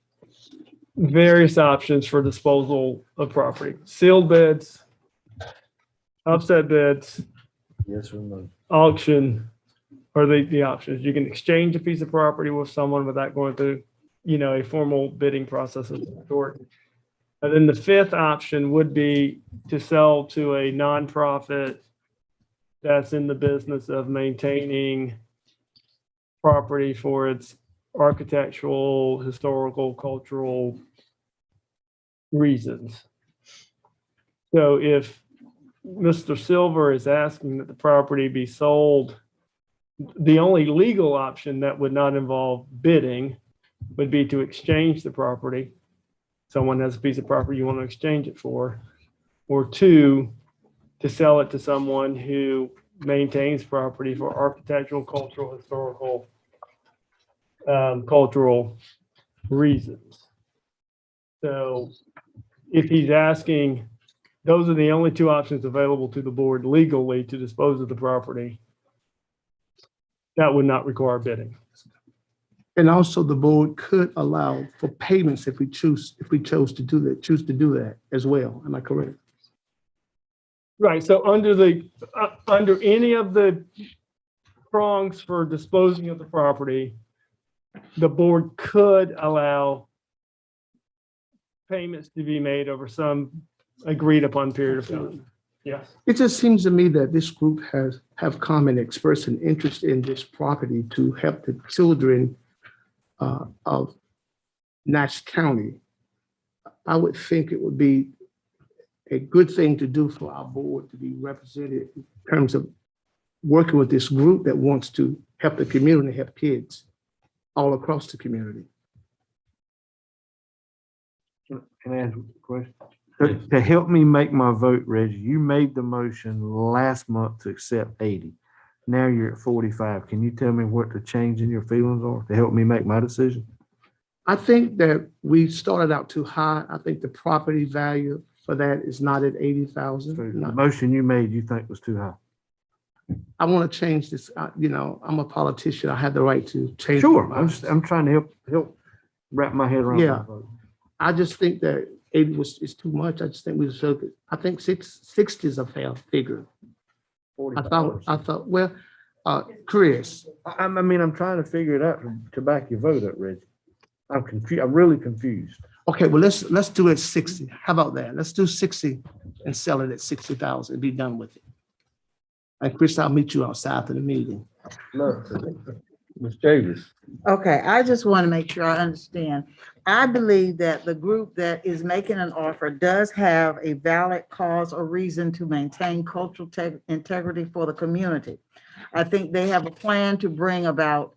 various options for disposal of property, sealed bids, upset bids, Yes or no? auction are the options. You can exchange a piece of property with someone without going through, a formal bidding process of some sort. And then the fifth option would be to sell to a nonprofit that's in the business of maintaining property for its architectural, historical, cultural reasons. So if Mr. Silver is asking that the property be sold, the only legal option that would not involve bidding would be to exchange the property. Someone has a piece of property you want to exchange it for, or two, to sell it to someone who maintains property for architectural, cultural, historical, cultural reasons. So if he's asking, those are the only two options available to the board legally to dispose of the property. That would not require bidding. And also the board could allow for payments if we chose to do that as well. Am I correct? Right, so under any of the prongs for disposing of the property, the board could allow payments to be made over some agreed upon period of time. Yes. It just seems to me that this group have come and expressed an interest in this property to help the children of Nash County. I would think it would be a good thing to do for our board to be represented in terms of working with this group that wants to help the community, help kids all across the community. Can I ask a question? To help me make my vote, Reggie, you made the motion last month to accept 80. Now you're at 45. Can you tell me what the change in your feelings are to help me make my decision? I think that we started out too high. I think the property value for that is not at 80,000. The motion you made, you think was too high? I want to change this. I'm a politician. I have the right to change. Sure, I'm trying to help wrap my head around Yeah. my vote. I just think that 80 is too much. I just think we should, I think 60 is a fair figure. I thought, well, Chris, I'm trying to figure it out to back your vote up, Reggie. I'm confused. I'm really confused. okay, well, let's do it 60. How about that? Let's do 60 and sell it at 60,000 and be done with it. And Chris, I'll meet you outside of the meeting. Ms. Davis. Okay, I just want to make sure I understand. I believe that the group that is making an offer does have a valid cause or reason to maintain cultural integrity for the community. I think they have a plan to bring about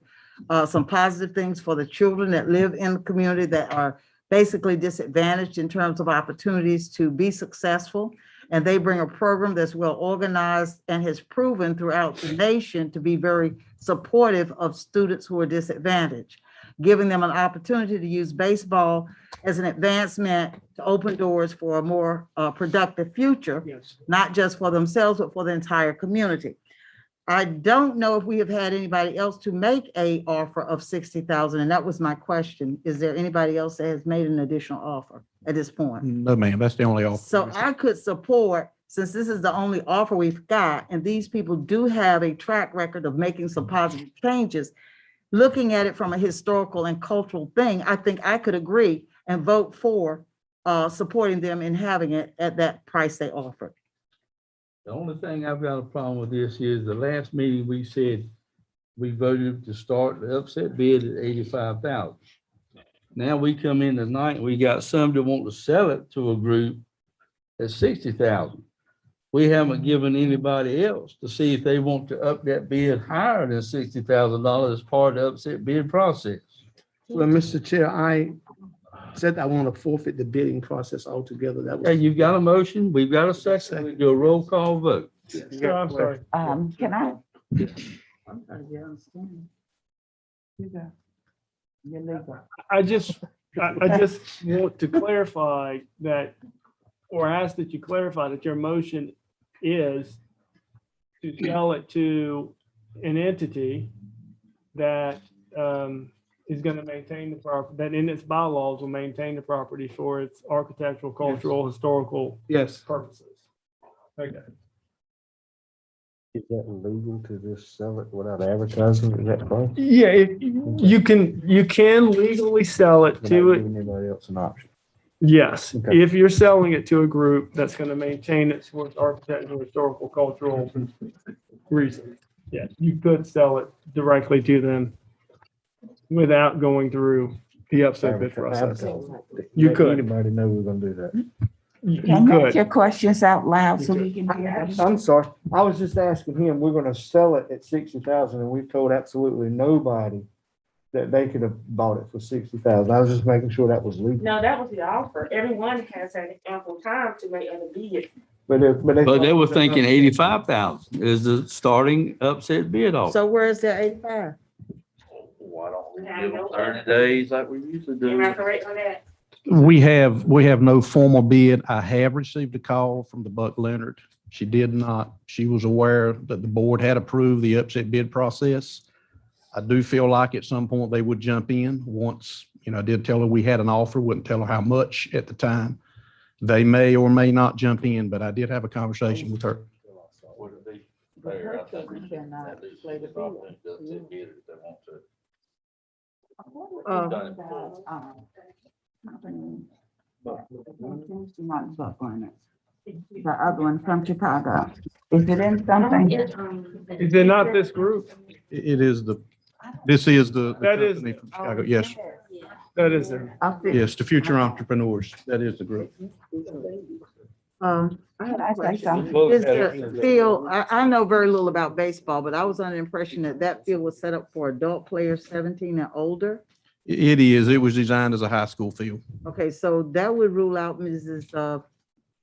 some positive things for the children that live in the community that are basically disadvantaged in terms of opportunities to be successful. And they bring a program that's well organized and has proven throughout the nation to be very supportive of students who are disadvantaged, giving them an opportunity to use baseball as an advancement to open doors for a more productive future, not just for themselves, but for the entire community. I don't know if we have had anybody else to make a offer of 60,000, and that was my question. Is there anybody else that has made an additional offer at this point? No, ma'am, that's the only offer. So I could support, since this is the only offer we've got, and these people do have a track record of making some positive changes, looking at it from a historical and cultural thing, I think I could agree and vote for supporting them in having it at that price they offered. The only thing I've got a problem with this is the last meeting we said we voted to start the upset bid at 85,000. Now we come in tonight and we got some that want to sell it to a group at 60,000. We haven't given anybody else to see if they want to up that bid higher than $60,000 as part of the upset bid process. Well, Mr. Chair, I said I want to forfeit the bidding process altogether. That Okay, was. you've got a motion, we've got a second, we do a roll call vote. No, I'm sorry. Can I? I'm trying to get understanding. You go. You're legal. I just want to clarify that, or ask that you clarify that your motion is to sell it to an entity that is going to maintain the property, that in its bylaws will maintain the property for its architectural, cultural, historical Yes. purposes. Okay. Is that legal to just sell it without advertising? Is that correct? Yeah, you can legally sell it to it. Anybody else an option? Yes, Okay. if you're selling it to a group that's going to maintain it for its architectural, historical, cultural reasons. Yes, you could sell it directly to them without going through the upset bid process. You could. Anybody know we're gonna do that? You Can you ask could. your questions out loud so we can hear them? I'm sorry. I was just asking him, we're gonna sell it at 60,000 and we've told absolutely nobody that they could have bought it for 60,000. I was just making sure that was legal. No, that was the offer. Everyone has had ample time to make other bids. But they were thinking 85,000 is the starting upset bid offer. So where is their 85? Why don't we give them 30 days like we usually Am I do? correct on that? We have no formal bid. I have received a call from the Buck Leonard. She did not. She was aware that the board had approved the upset bid process. I do feel like at some point they would jump in once, I did tell her we had an offer, wouldn't tell her how much at the time. They may or may not jump in, but I did have a conversation with her. Would it be But fair? her I think children cannot at least play the drop field. them to upset bid if they want to. Uh, Done it before. The other one from Chicago. Is it in something? Is it not this group? This is the That is- company from Chicago. Yes, That is there. yes, the future entrepreneurs. That is the group. I had a question. Is the field, I know very little about baseball, but I was under the impression that that field was set up for adult players 17 and older. It is. It was designed as a high school field. Okay, so that would rule out Mrs.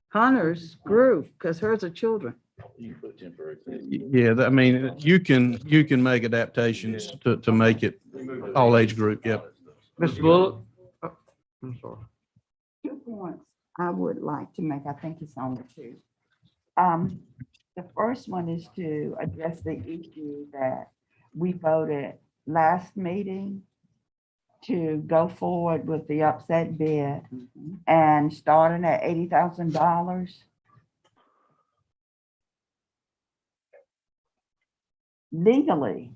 Hunter's group, because hers are children. You can put temporary. Yeah, I mean, you can make adaptations to make it all age group. Yep. Mr. Bullock? I'm sorry. 2 points I would like to make. I think it's only 2. The first one is to address the issue that we voted last meeting to go forward with the upset bid and starting at $80,000. Legally,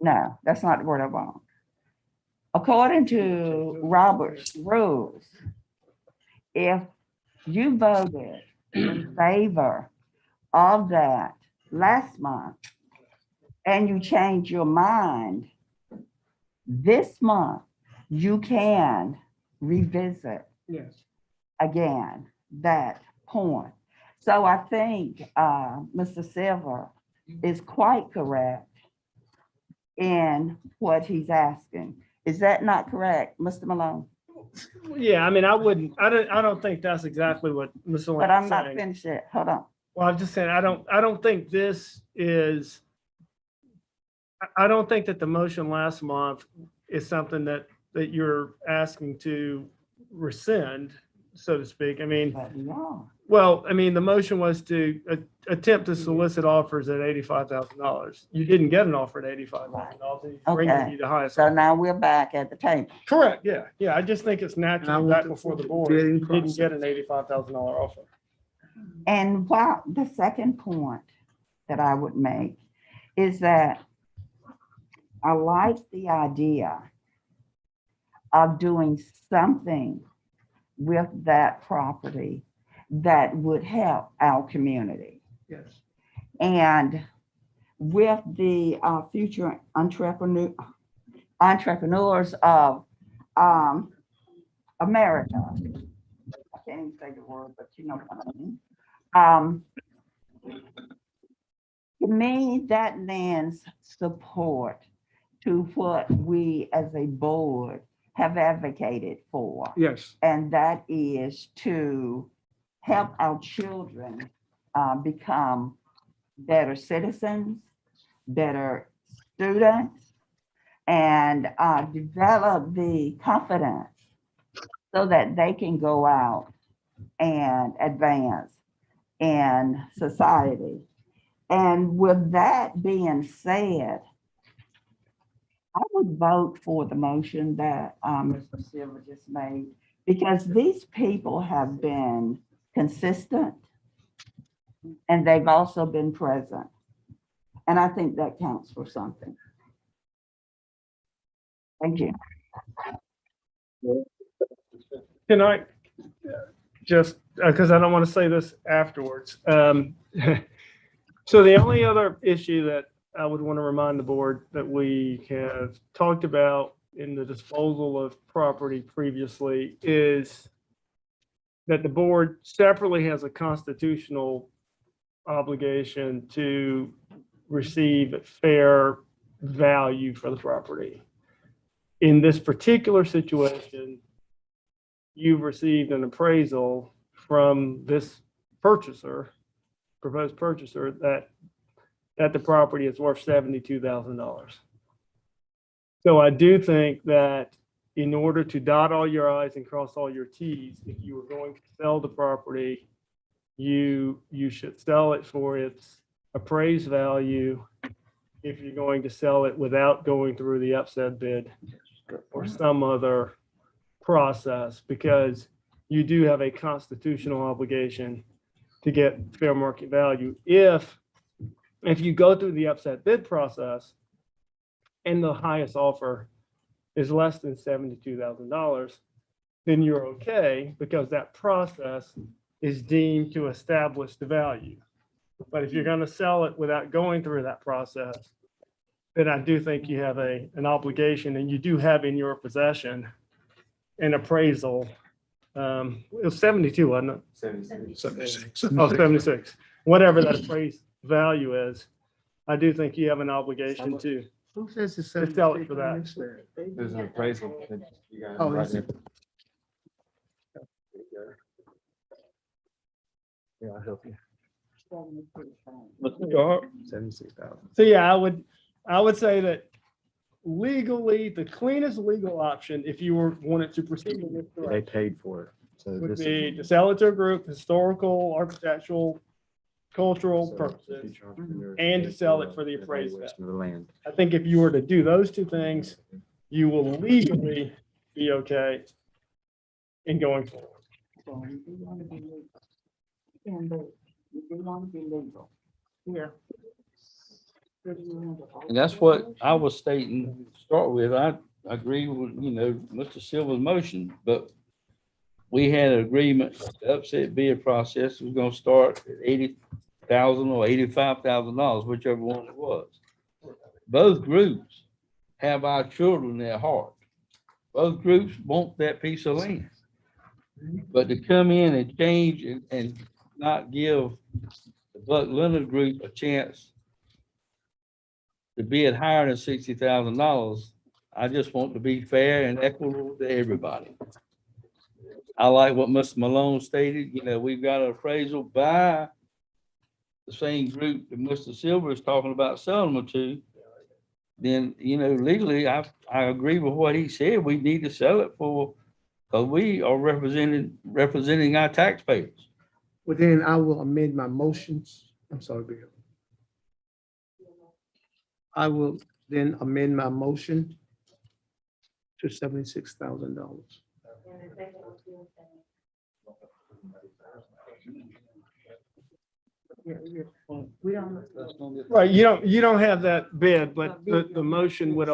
no, that's not the word I want. According to Robert's rules, if you voted in favor of that last month and you change your mind this month, you can revisit Yes. again that point. So I think Mr. Silver is quite correct in what he's asking. Is that not correct, Mr. Malone? Yeah, I mean, I don't think that's exactly what Ms. But I'm Lane is not saying. finished yet. Hold on. Well, I'm just saying, I don't think this is, I don't think that the motion last month is something that you're asking to rescind, so to speak. I mean, But no. well, I mean, the motion was to attempt to solicit offers at $85,000. You didn't get an offer at $85,000. He's bringing Okay. you the highest. So now we're back at the table. Correct, yeah, yeah. I just think it's natural back before the board. bidding You didn't get process. an $85,000 offer. And while the second point that I would make is that I like the idea of doing something with that property that would help our community. Yes. And with the future entrepreneurs of America, I can't even say the word, but you know what I mean. To me, that lends support to what we as a board have advocated for. Yes. And that is to help our children become better citizens, better students, and develop the confidence so that they can go out and advance in society. And with that being said, I would vote for the motion that Mr. Silver just made, because these people have been consistent and they've also been present. And I think that counts for something. Thank you. Can I just, because I don't want to say this afterwards. So the only other issue that I would want to remind the board that we have talked about in the disposal of property previously is that the board separately has a constitutional obligation to receive fair value for the property. In this particular situation, you've received an appraisal from this purchaser, proposed purchaser, that the property is worth $72,000. So I do think that in order to dot all your i's and cross all your t's, if you were going to sell the property, you should sell it for its appraised value. If you're going to sell it without going through the upset bid or some other process, because you do have a constitutional obligation to get fair market value. If you go through the upset bid process and the highest offer is less than $72,000, then you're okay, because that process is deemed to establish the value. But if you're going to sell it without going through that process, then I do think you have an obligation, and you do have in your possession an appraisal. It was 72, wasn't it? 76. Oh, 76. Whatever that appraised value is, I do think you have an obligation to Who says it's to sell it for that. There's an appraisal. Oh, is it? Yeah, I'll help you. Mr. Sharp? 76,000. So yeah, I would say that legally, the cleanest legal option, if you wanted to proceed in this They direction, paid for it. So would this be is to sell it to a group, historical, architectural, cultural purposes, future entrepreneurs and to paid sell for it for the appraised evaluation of the land. I think if you were to do those two things, you will legally be okay in going forward. So we do want to be legal. And we do want to be legal. Here. And that's what I was stating to start with. I agree with, Mr. Silver's motion, but we had an agreement, the upset bid process was gonna start at $80,000 or $85,000, whichever one it was. Both groups have our children in their heart. Both groups want that piece of land. But to come in and change and not give the Buck Leonard group a chance to bid higher than $60,000, I just want to be fair and equitable to everybody. I like what Mr. Malone stated, we've got an appraisal by the same group that Mr. Silver is talking about selling them to. Then, legally, I agree with what he said. We need to sell it for, because we are representing our taxpayers. Well, then I will amend my motions. I'm sorry, Bill. I will then amend my motion to $76,000. Right, you don't have that bid, but the motion would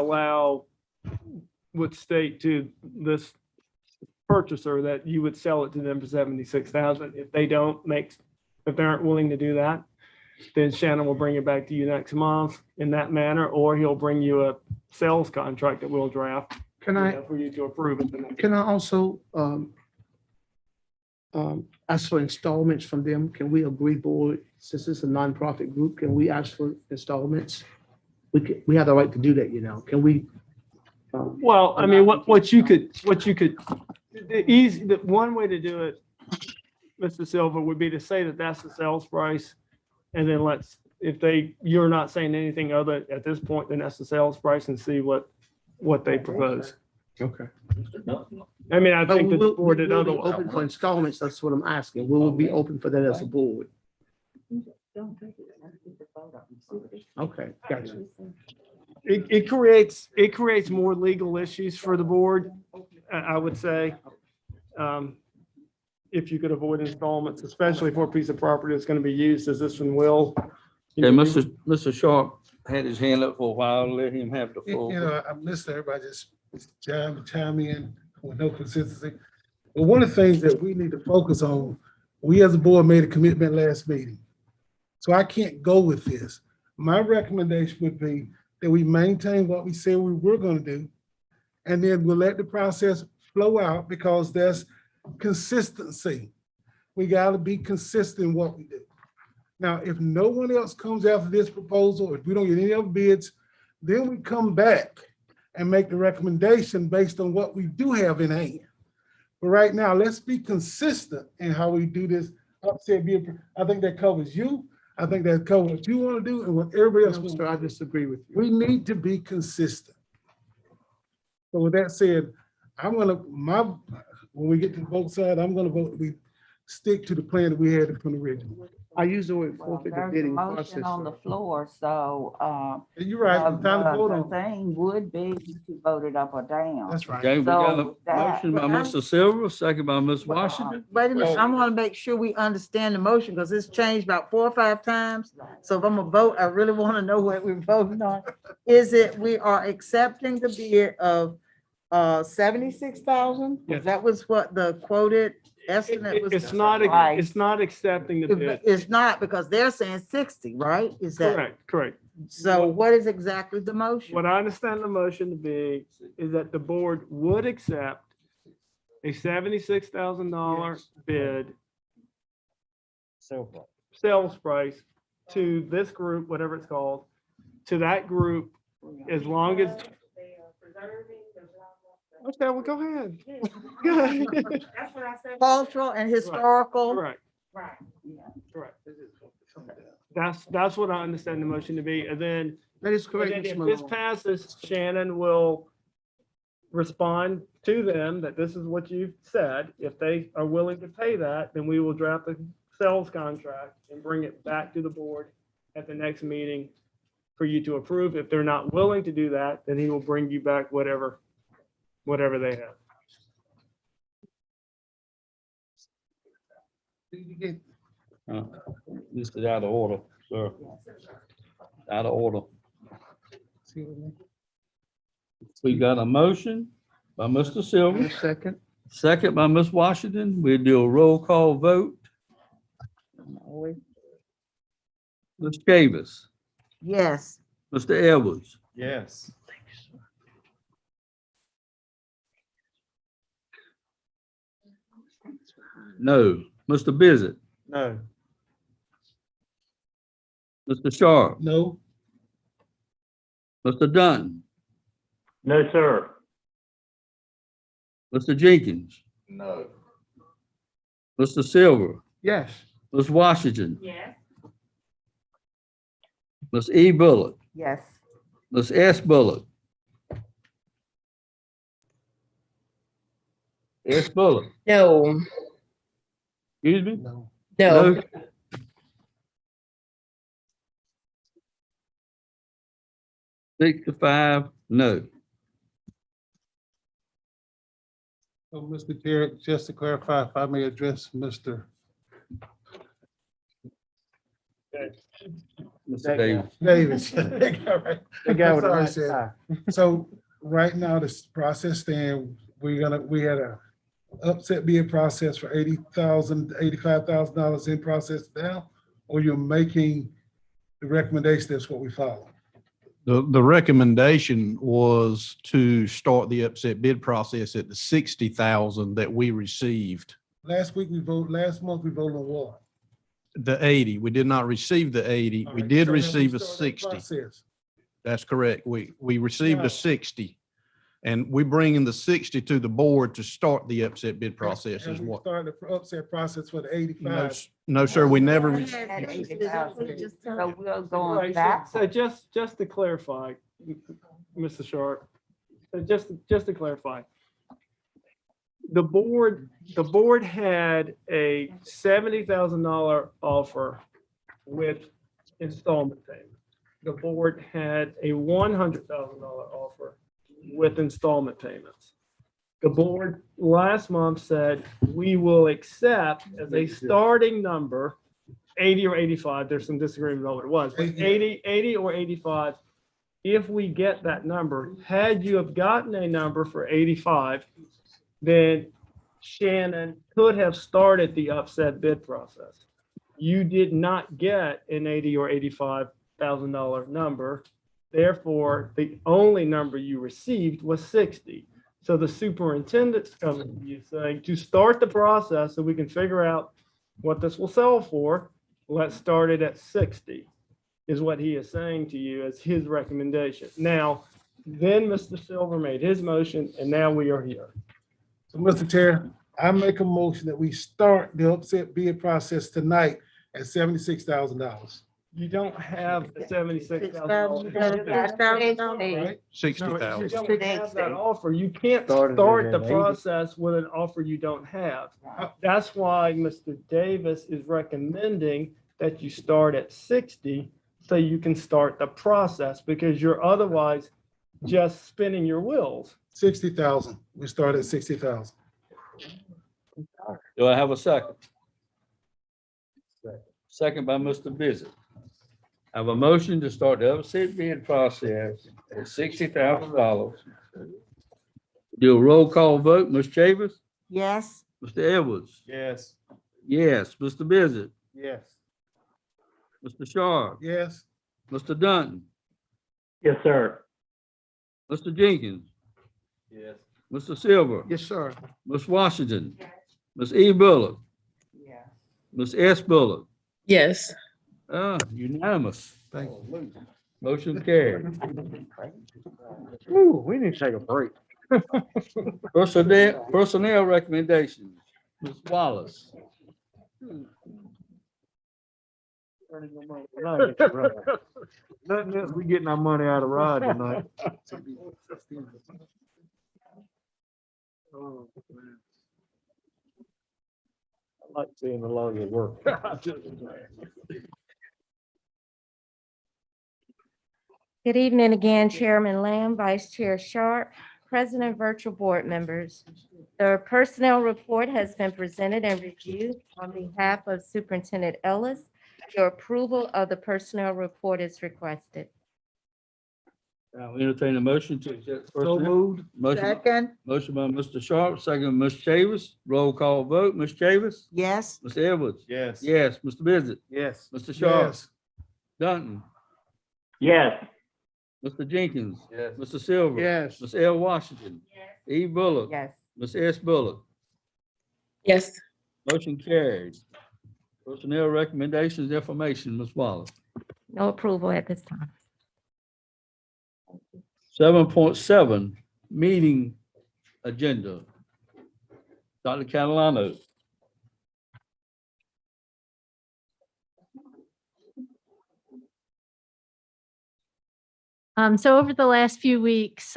state to this purchaser that you would sell it to them for 76,000. If they aren't willing to do that, then Shannon will bring it back to you next month in that manner, or he'll bring you a sales contract that we'll draft. For you to approve it. Can I also ask for installments from them? Can we agree, board, since it's a nonprofit group, can we ask for installments? We have the right to do that, Can we? Well, I mean, what you could, the one way to do it, Mr. Silva, would be to say that that's the sales price. And then you're not saying anything other at this point, then that's the sales price, and see what they propose. Okay. I mean, I think the board did We'll be otherwise. open for installments. That's what I'm asking. We will be open for that as a board. Okay, gotcha. It creates more legal issues for the board, I would say. If you could avoid installments, especially for a piece of property that's going to be used as this one will. Okay, Mr. Sharp had his hand up for a while. Let him have the floor. I missed everybody just chime in with no consistency. But one of the things that we need to focus on, we as a board made a commitment last meeting. So I can't go with this. My recommendation would be that we maintain what we said we were going to do, and then we'll let the process flow out, because there's consistency. We got to be consistent in what we do. Now, if no one else comes after this proposal, if we don't get any other bids, then we come back and make the recommendation based on what we do have in hand. But right now, let's be consistent in how we do this. I think that covers you. I think that covers what you want to do and what everybody else wants. I disagree with you. We need to be consistent. So with that said, when we get to both sides, I'm gonna vote, we stick to the plan that we had from the original. I use the word forfeit the There's a bidding motion process. on the floor, so, You're right, time to vote the on. thing would be to vote it up or down. That's right. Okay, we got a So that- motion by Mr. Silver, second by Ms. Washington. Wait a minute, I want to make sure we understand the motion, because it's changed about 4 or 5 times. So if I'm gonna vote, I really want to know what we're voting on. Is it, we are accepting the bid of 76,000? Yes. That was what the quoted estimate was. It's not accepting the bid. It's not, because they're saying 60, right? Is that, Correct. so what is exactly the motion? What I understand the motion to be is that the board would accept a $76,000 bid sales price to this group, whatever it's called, to that group, as long as. Okay, well, go ahead. Go ahead. Cultural and historical. Correct. That's what I understand the motion to be. And then, That is correct, and then Mr. if this Malone. passes, Shannon will respond to them that this is what you've said. If they are willing to pay that, then we will draft a sales contract and bring it back to the board at the next meeting for you to approve. If they're not willing to do that, then he will bring you back whatever they have. This is out of order, sir. Out of order. We got a motion by Mr. Silver, second by Ms. Washington. We'll do a roll call vote. Ms. Chavis, Yes. Mr. Edwards, Yes. no. Mr. Bizet, No. Mr. Sharp, No. Mr. Dunn, No, sir. Mr. Jenkins, No. Mr. Silver, Yes. Ms. Washington, Yes. Ms. E. Bullock, Yes. Ms. S. Bullock. S. Bullock, No. excuse me? No. No. 6 to 5, no. So, Mr. Chair, just to clarify, if I may address Mr. Mr. Davis. Davis. All right. The guy with the Sorry, nice sir. tie. So right now, this process stand, we had a upset bid process for $85,000 in process now, or you're making the recommendation, that's what we follow. The recommendation was to start the upset bid process at the 60,000 that we received. Last month we voted on what? The 80, we did not receive the 80. All We right, did so have we receive a started that 60. process? That's correct. We received Now- a 60. And we bring in the 60 to the board to start the upset bid process Have is we what. started the upset process for the No, 85? no, sir, we never. So we'll go on Right, back. so just to clarify, Mr. Sharp, so just to clarify, the board had a $70,000 offer with installment payment. The board had a $100,000 offer with installment payments. The board last month said, we will accept as a starting number 80 or 85, there's some disagreement on what it was, but 80 or 85. If we get that number, had you have gotten a number for 85, then Shannon could have started the upset bid process. You did not get an 80 or $85,000 number. Therefore, the only number you received was 60. So the superintendent's coming to you saying, to start the process so we can figure out what this will sell for, let's start it at 60, is what he is saying to you as his recommendation. Now, then Mr. Silver made his motion, and now we are here. So, Mr. Chair, I make a motion that we start the upset bid process tonight at $76,000. You don't have the $76,000. Right? 60,000. You don't have that offer. You can't Started start it the at 80. process with an offer you don't have. That's why Mr. Davis is recommending that you start at 60 so you can start the process, because you're otherwise just spinning your wheels. 60,000. We start at 60,000. Do I have a second? Second by Mr. Bizet. I have a motion to start the upset bid process at $60,000. Do a roll call vote. Ms. Chavis, Yes. Mr. Edwards, Yes. yes. Mr. Bizet, Yes. Mr. Sharp, Yes. Mr. Dunn, Yes, sir. Mr. Jenkins, Yes. Mr. Silver, Yes, sir. Ms. Washington, Ms. E. Bullock, Yeah. Ms. S. Bullock. Yes. Unanimous. Thank you. Motion carried. Ooh, we need to take a break. Personnel recommendations. Ms. Wallace. Nothing else, we getting our money out of Rod tonight. Oh, man. I like seeing the lawyer work. Good evening again, Chairman Lamb, Vice Chair Sharp, President, virtual board members. The personnel report has been presented and reviewed on behalf of Superintendent Ellis. Your approval of the personnel report is requested. I'll entertain a motion to accept. So personnel. moved. Motion, Second. motion by Mr. Sharp, second by Ms. Chavis. Roll call vote. Ms. Chavis, Yes. Mr. Edwards. Yes. Yes. Mr. Bizet, Yes. Mr. Sharp, Yes. Dunton, Yes. Mr. Jenkins. Yes. Mr. Silver. Yes. Ms. L. Washington. E. Bullock. Yes. Ms. S. Bullock. Yes. Motion carried. Personnel recommendations, information, Ms. Wallace. No approval at this time. 7.7, meeting agenda. Dr. Catalano. So over the last few weeks,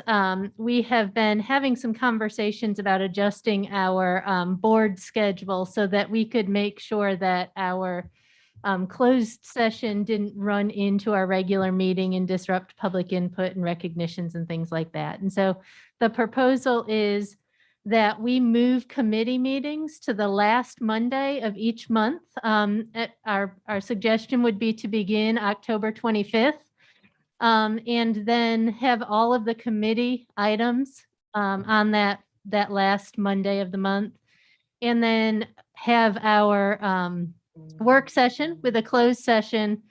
we have been having some conversations about adjusting our board schedule so that we could make sure that our closed session didn't run into our regular meeting and disrupt public input and recognitions and things like that. And so the proposal is that we move committee meetings to the last Monday of each month. Our suggestion would be to begin October 25th. And then have all of the committee items on that last Monday of the month. And then have our work session with a closed session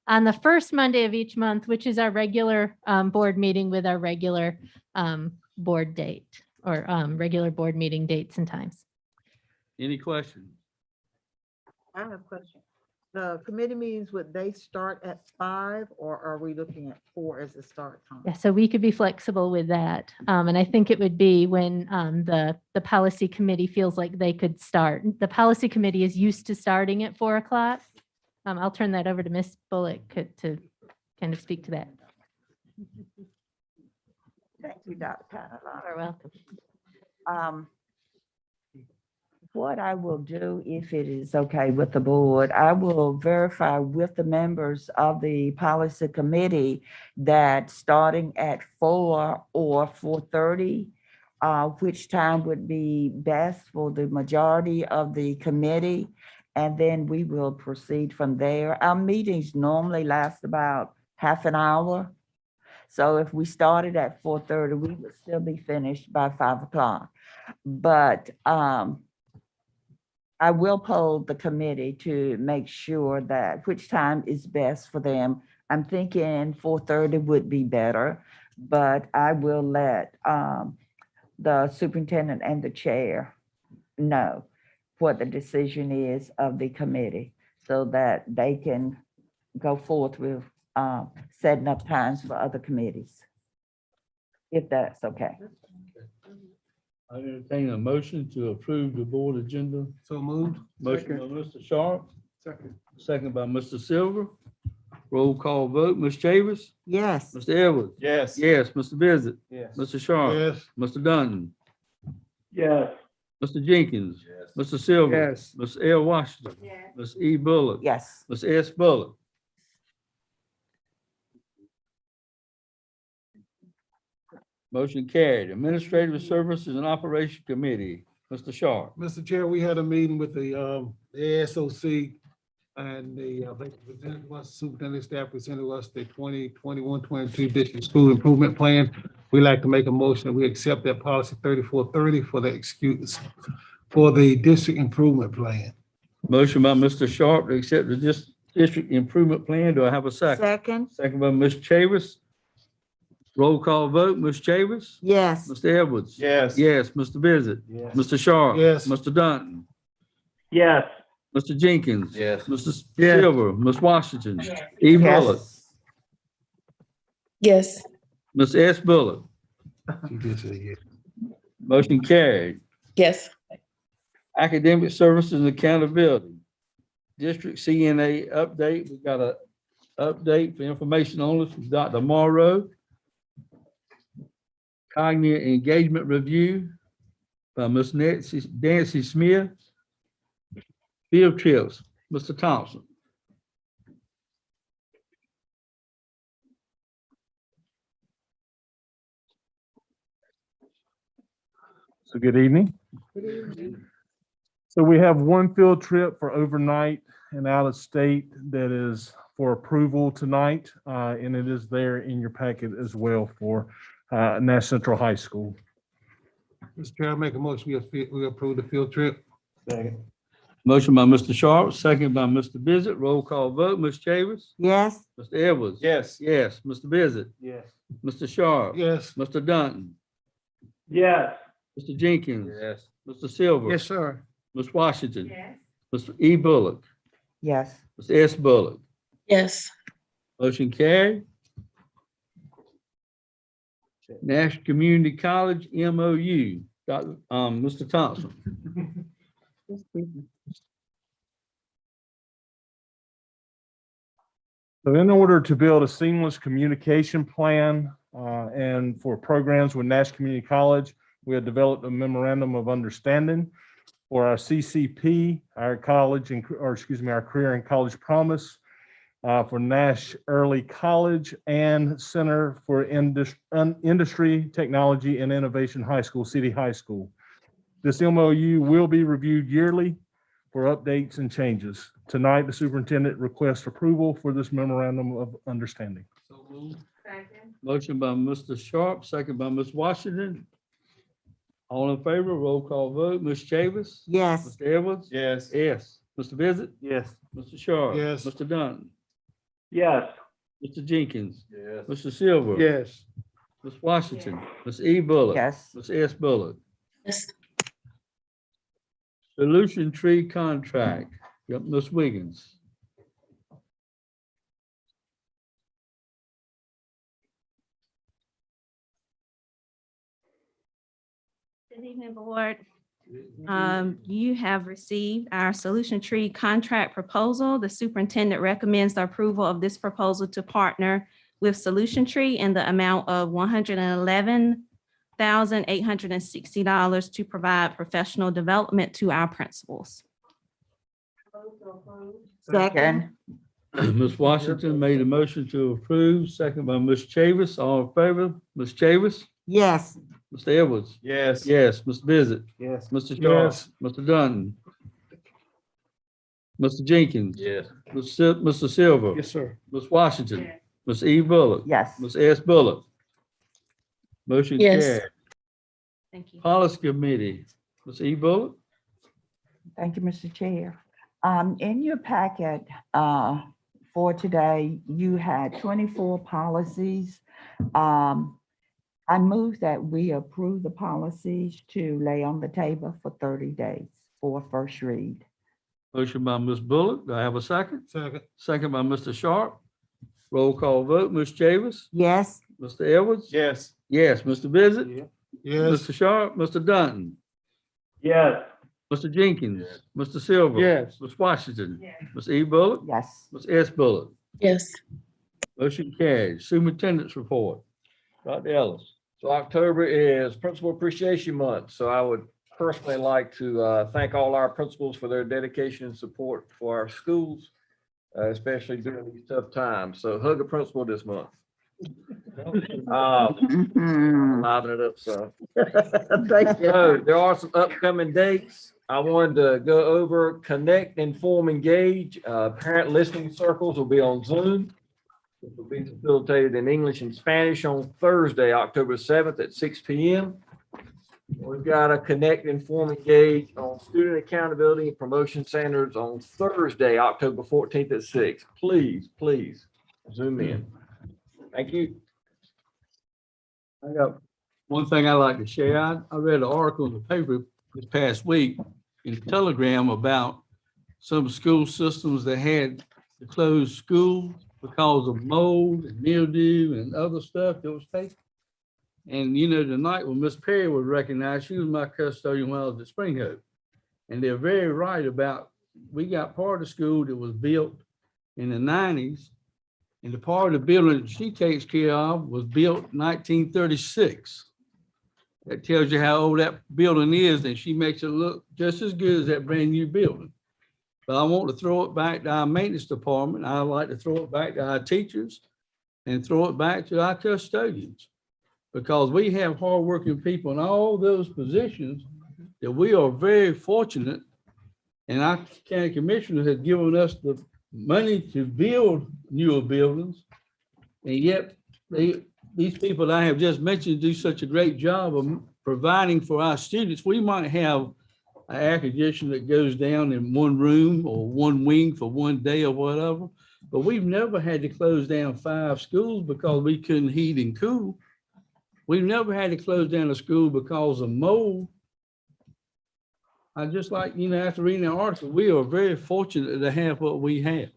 on the first Monday of each month, which is our regular board meeting with our regular board date or regular board meeting dates and times. Any questions? I have a question. The committee meetings, would they start at 5 or are we looking at 4 as the start time? Yeah, so we could be flexible with that. And I think it would be when the policy committee feels like they could start. The policy committee is used to starting at 4 o'clock. I'll turn that over to Ms. Bullock to kind of speak to that. Thank you, Dr. Catalano. You're welcome. What I will do, if it is okay with the board, I will verify with the members of the policy committee that starting at 4 or 4:30, which time would be best for the majority of the committee, and then we will proceed from there. Our meetings normally last about half an hour. So if we started at 4:30, we would still be finished by 5 o'clock. But I will poll the committee to make sure that which time is best for them. I'm thinking 4:30 would be better, but I will let the superintendent and the chair know what the decision is of the committee so that they can go forth with setting up times for other committees, if that's okay. I entertain a motion to approve the board agenda. So moved. Motion by Mr. Sharp, Second. second by Mr. Silver. Roll call vote, Ms. Chavis, Yes. Mr. Edwards. Yes. Yes, Mr. Visit, Yes. Mr. Sharp, Yes. Mr. Dunton, Yes. Mr. Jenkins, Yes. Mr. Silver. Yes. Ms. L. Washington. Ms. E. Bullock. Yes. Ms. S. Bullock. Motion carried. Administrative Services and Operation Committee, Mr. Sharp. Mr. Chair, we had a meeting with the ASOC and the they presented us, superintendent staff presented us the 2021-22 district school improvement plan. We like to make a motion that we accept that policy 3430 for the excuse for the district improvement plan. Motion by Mr. Sharp to accept the district improvement plan. Do I have a second? Second. Second by Ms. Chavis. Roll call vote, Ms. Chavis. Yes. Mr. Edwards. Yes. Yes, Mr. Visit. Yes. Mr. Sharp. Yes. Mr. Dunton. Yes. Mr. Jenkins. Yes. Mr. Yes. Silver. Ms. Washington. E. Bullock. Yes. Ms. S. Bullock. She did say yes. Motion carried. Yes. Academic Services and Accountability. District CNA update. We got a update for information only from Dr. Morrow. Cognitive Engagement Review by Ms. Nancy Smith. Field trips, Mr. Thompson. So good evening. So we have one field trip for overnight and out of state that is for approval tonight, and it is there in your packet as well for Nash Central High School. Mr. Chair, I make a motion, we approve the field trip. Second. Motion by Mr. Sharp, second by Mr. Bizzett. Roll call vote. Ms. Chavis? Yes. Mr. Edwards? Yes. Yes. Mr. Bizzett? Yes. Mr. Sharp? Yes. Mr. Dunton? Yes. Mr. Jenkins? Yes. Mr. Silver? Yes, sir. Ms. Washington? Mr. E. Bullock? Yes. Mr. S. Bullock? Yes. Motion carried. National Community College MOU. Mr. Thompson. So in order to build a seamless communication plan and for programs with Nash Community College, we have developed a memorandum of understanding for our CCP, our our Career and College Promise for Nash Early College and Center for Industry, Technology and Innovation High School, City High School. This MOU will be reviewed yearly for updates and changes. Tonight, the superintendent requests approval for this memorandum of understanding. Motion by Mr. Sharp, second by Ms. Washington. All in favor, roll call vote. Ms. Chavis? Yes. Mr. Edwards? Yes. Yes. Mr. Bizzett? Yes. Mr. Sharp? Yes. Mr. Dunn? Yes. Mr. Jenkins? Yes. Mr. Silver? Yes. Ms. Washington? Ms. E. Bullock? Yes. Ms. S. Bullock? Yes. Solution Tree Contract. Yep, Ms. Wiggins. Good evening, board. You have received our Solution Tree contract proposal. The superintendent recommends the approval of this proposal to partner with Solution Tree in the amount of $111,860 to provide professional development to our principals. Second. Ms. Washington made a motion to approve, second by Ms. Chavis. All in favor? Ms. Chavis? Yes. Mr. Edwards? Yes. Yes. Mr. Bizzett? Yes. Mr. Sharp? Yes. Mr. Dunn? Mr. Jenkins? Yes. Mr. Silver? Yes, sir. Ms. Washington? Ms. E. Bullock? Yes. Ms. S. Bullock? Motion Yes. carried. Thank you. Policy Committee, Ms. E. Bullock? Thank you, Mr. Chair. In your packet for today, you had 24 policies. I move that we approve the policies to lay on the table for 30 days for first read. Motion by Ms. Bullock. Do I have a second? Second. Second by Mr. Sharp. Roll call vote. Ms. Chavis? Yes. Mr. Edwards? Yes. Yes. Mr. Bizzett? Yes. Mr. Sharp? Mr. Dunton? Yes. Mr. Jenkins? Mr. Silver? Yes. Ms. Washington? Ms. E. Bullock? Yes. Ms. S. Bullock? Yes. Motion carried. Superintendent's report. Dr. Ellis? So October is Principal Appreciation Month. So I would personally like to thank all our principals for their dedication and support for our schools, especially during these tough times. So hug a principal this month. Liven it up, so. Thank you. So there are some upcoming dates. I wanted to go over Connect, Inform, Engage. Parent listening circles will be on Zoom. It will be facilitated in English and Spanish on Thursday, October 7th at 6 p.m. We've got a Connect, Inform, Engage on Student Accountability and Promotion Standards on Thursday, October 14th at 6. Please, please Zoom in. Thank you. I got one thing I'd like to share. I read an article in the paper this past week in Telegram about some school systems that had to close school because of mold and mildew and other stuff that was taken. And you know, tonight when Miss Perry was recognized, she was my custodian when I was at Spring Hope. And they're very right about, we got part of the school that was built in the 90s. And the part of the building that she takes care of was built 1936. That tells you how old that building is, and she makes it look just as good as that brand new building. But I want to throw it back to our maintenance department. I like to throw it back to our teachers and throw it back to our custodians. Because we have hardworking people in all those positions that we are very fortunate. And our county commissioner has given us the money to build newer buildings. And yet these people that I have just mentioned do such a great job of providing for our students. We might have an air conditioner that goes down in one room or one wing for one day or whatever. But we've never had to close down 5 schools because we couldn't heat and cool. We've never had to close down a school because of mold. I just like, after reading the article, we are very fortunate to have what we have.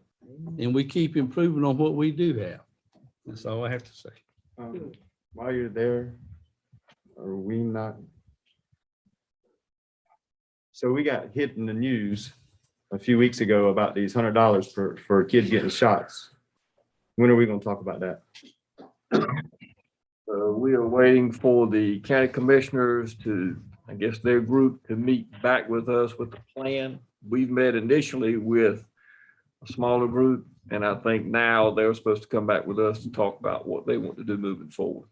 And we keep improving on what we do have. That's all I have to say. While you're there, are we not? So we got hit in the news a few weeks ago about these $100 for kids getting shots. When are we gonna talk about that? We are waiting for the county commissioners to, I guess, their group to meet back with us with the plan. We've met initially with a smaller group, and I think now they're supposed to come back with us to talk about what they want to do moving forward.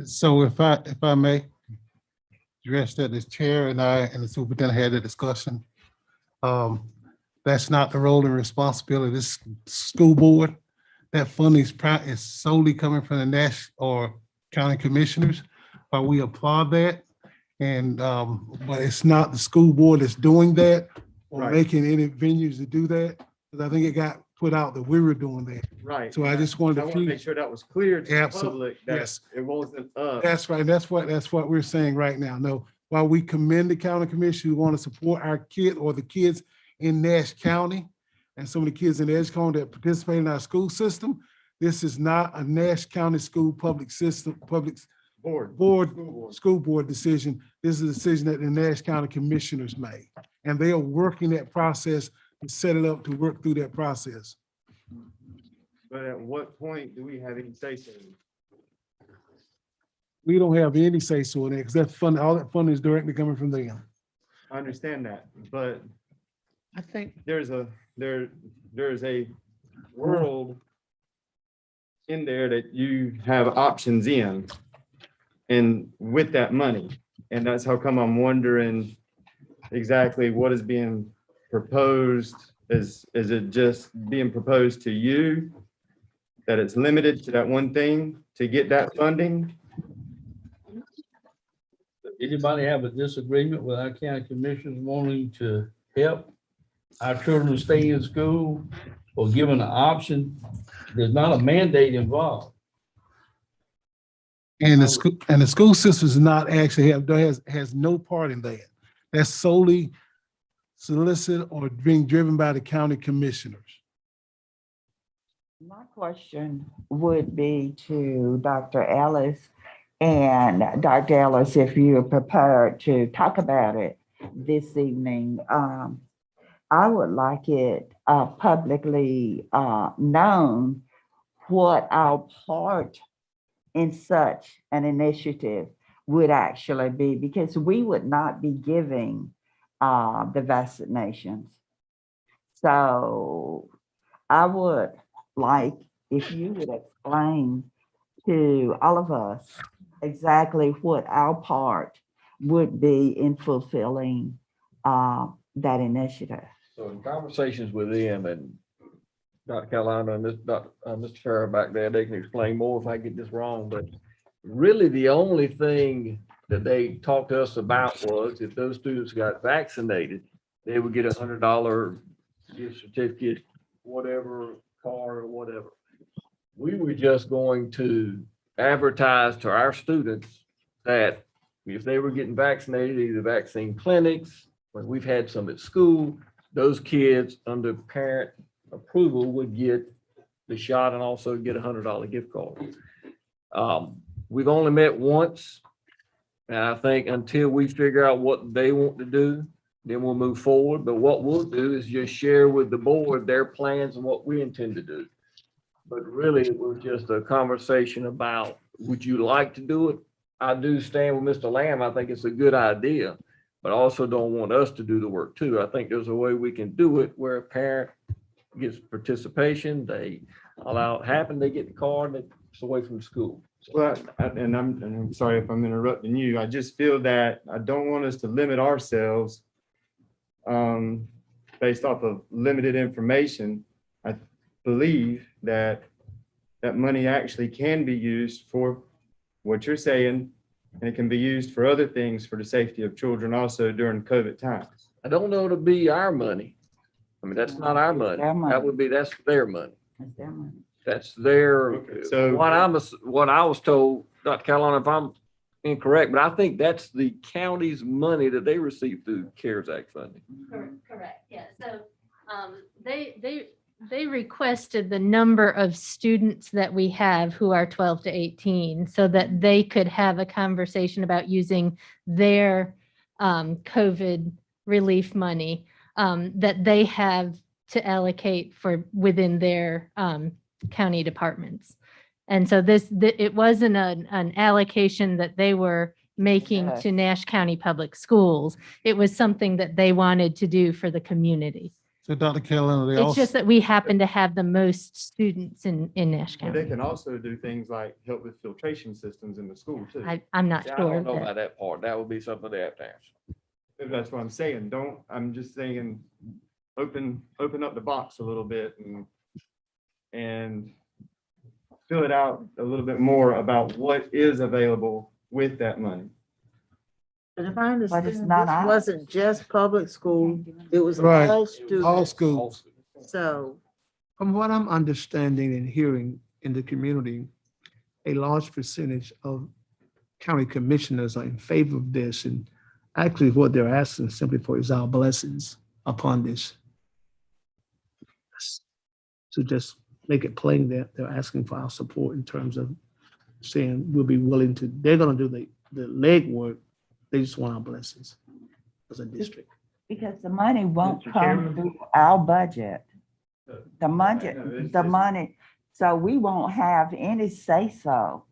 So if I may address that, as chair and I and the superintendent had a discussion. That's not the role and responsibility of this school board. That funding is solely coming from the national or county commissioners. We applaud that. And but it's not the school board that's doing that or Right. making any venues to do that. Because I think it got put out that we were doing that. Right. So I just wanted want to to make sure that was clear to the Absolutely. public that Yes. it wasn't us. That's right. That's what we're saying right now. No, while we commend the county commission, we want to support our kid or the kids in Nash County and some of the kids in Edge County that participate in our school system. This is not a Nash County school public system, school board decision. This is a decision that the Nash County commissioners made. And they are working that process to set it up to work through that process. But at what point do we have any say so? We don't have any say so in it because that fund, all that funding is directly coming from them. I understand that, but I think there's a world in there that you have options in and with that money. And that's how come I'm wondering exactly what is being proposed. Is it just being proposed to you that it's limited to that one thing to get that funding? Anybody have a disagreement with our county commissioners wanting to help our children stay in school or given an option? There's not a mandate involved. And the school system is not actually has no part in that. That's solely solicited or being driven by the county commissioners. My question would be to Dr. Ellis. And Dr. Ellis, if you're prepared to talk about it this evening, I would like it publicly known what our part in such an initiative would actually be, because we would not be giving the vaccinations. So I would like if you would explain to all of us exactly what our part would be in fulfilling that initiative. So in conversations with them and Dr. Carolina and Mr. Farrell back there, they can explain more if I get this wrong, but really the only thing that they talked to us about was if those students got vaccinated, they would get $100 gift certificate, whatever, car or whatever. We were just going to advertise to our students that if they were getting vaccinated, either vaccine clinics, but we've had some at school, those kids under parent approval would get the shot and also get a $100 gift card. We've only met once. And I think until we figure out what they want to do, then we'll move forward. But what we'll do is just share with the board their plans and what we intend to do. But really, it was just a conversation about, would you like to do it? I do stand with Mr. Lamb. I think it's a good idea, but I also don't want us to do the work too. I think there's a way we can do it where a parent gets participation, they allow it to happen, they get the card, and it's away from school. Well, and I'm sorry if I'm interrupting you. I just feel that I don't want us to limit ourselves based off of limited information. I believe that that money actually can be used for what you're saying, And it can be used for other things for the safety of children also during COVID times. I don't know it'll be our money. I mean, that's not our money. their money. That would be, that's their money. It's their money. That's their, Okay, so- what I was told, Dr. Carolina, if I'm incorrect, but I think that's the county's money that they receive through CARES Act funding. Correct, yeah. So they requested the number of students that we have who are 12 to 18 so that they could have a conversation about using their COVID relief money that they have to allocate for within their county departments. And so it wasn't an allocation that they were making to Nash County Public Schools. It was something that they wanted to do for the community. So Dr. Carolina, they It's also, just that we happen to have the most students in Nash They County. can also do things like help with filtration systems in the school too. I'm not See, I sure. don't know that- about that part. That would be something they have to answer. That's what I'm saying. I'm just saying, open up the box a little bit and fill it out a little bit more about what is available with that money. And if I understand, not this ours. wasn't just public school, it was Right. all all students. schools. So From what I'm understanding and hearing in the community, a large percentage of county commissioners are in favor of this. And actually what they're asking simply for is our blessings upon this. To just make it plain that they're asking for our support in terms of saying we'll be willing to, they're gonna do the legwork. They just want our blessings as a district. Because the money won't Mr. come Chairman? through our budget. The No, money, it's- the money, so we won't have any say-so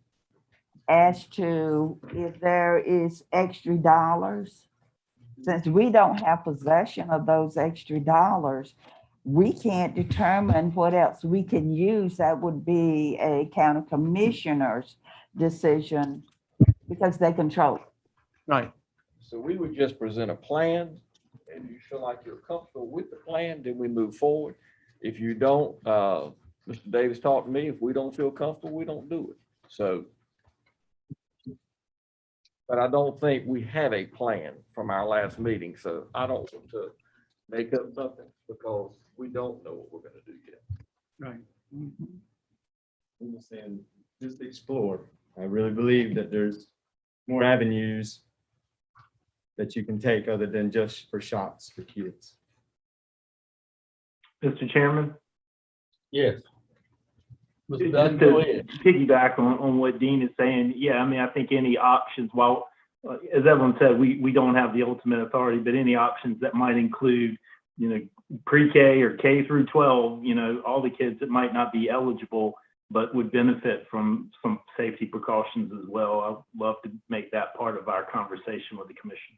as to if there is extra dollars. Since we don't have possession of those extra dollars, we can't determine what else we can use. That would be a county commissioner's decision because they control it. Right. So we would just present a plan, and you feel like you're comfortable with the plan, then we move forward. If you don't, Mr. Davis talked to me, if we don't feel comfortable, we don't do it. So. But I don't think we have a plan from our last meeting, so I don't want to make up something because we don't know what we're gonna do yet. Right. I'm just saying, just explore. I really believe that there's more avenues that you can take other than just for shots for kids. Mr. Chairman? Yes. Mr. Just Dunn, go to ahead. piggyback on what Dean is saying, yeah, I mean, I think any options, while, as everyone said, we don't have the ultimate authority, but any options that might include, pre-K or K through 12, all the kids that might not be eligible, but would benefit from some safety precautions as well. I'd love to make that part of our conversation with the commission.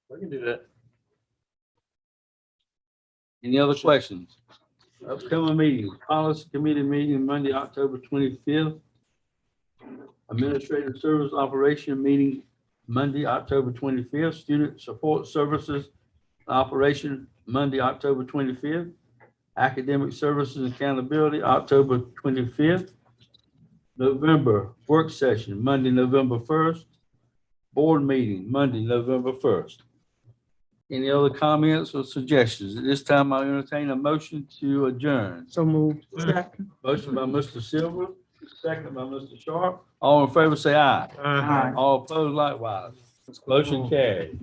We can do that. Any other questions? Upcoming meetings, policy committee meeting Monday, October 25th. Administrative service operation meeting Monday, October 25th. Student support services operation Monday, October 25th. Academic services and accountability, October 25th. November work session, Monday, November 1st. Board meeting, Monday, November 1st. Any other comments or suggestions? At this time, I entertain a motion to adjourn. So moved. Motion by Mr. Silver, second by Mr. Sharp. All in favor, say aye. Aye. All opposed likewise. Motion carried.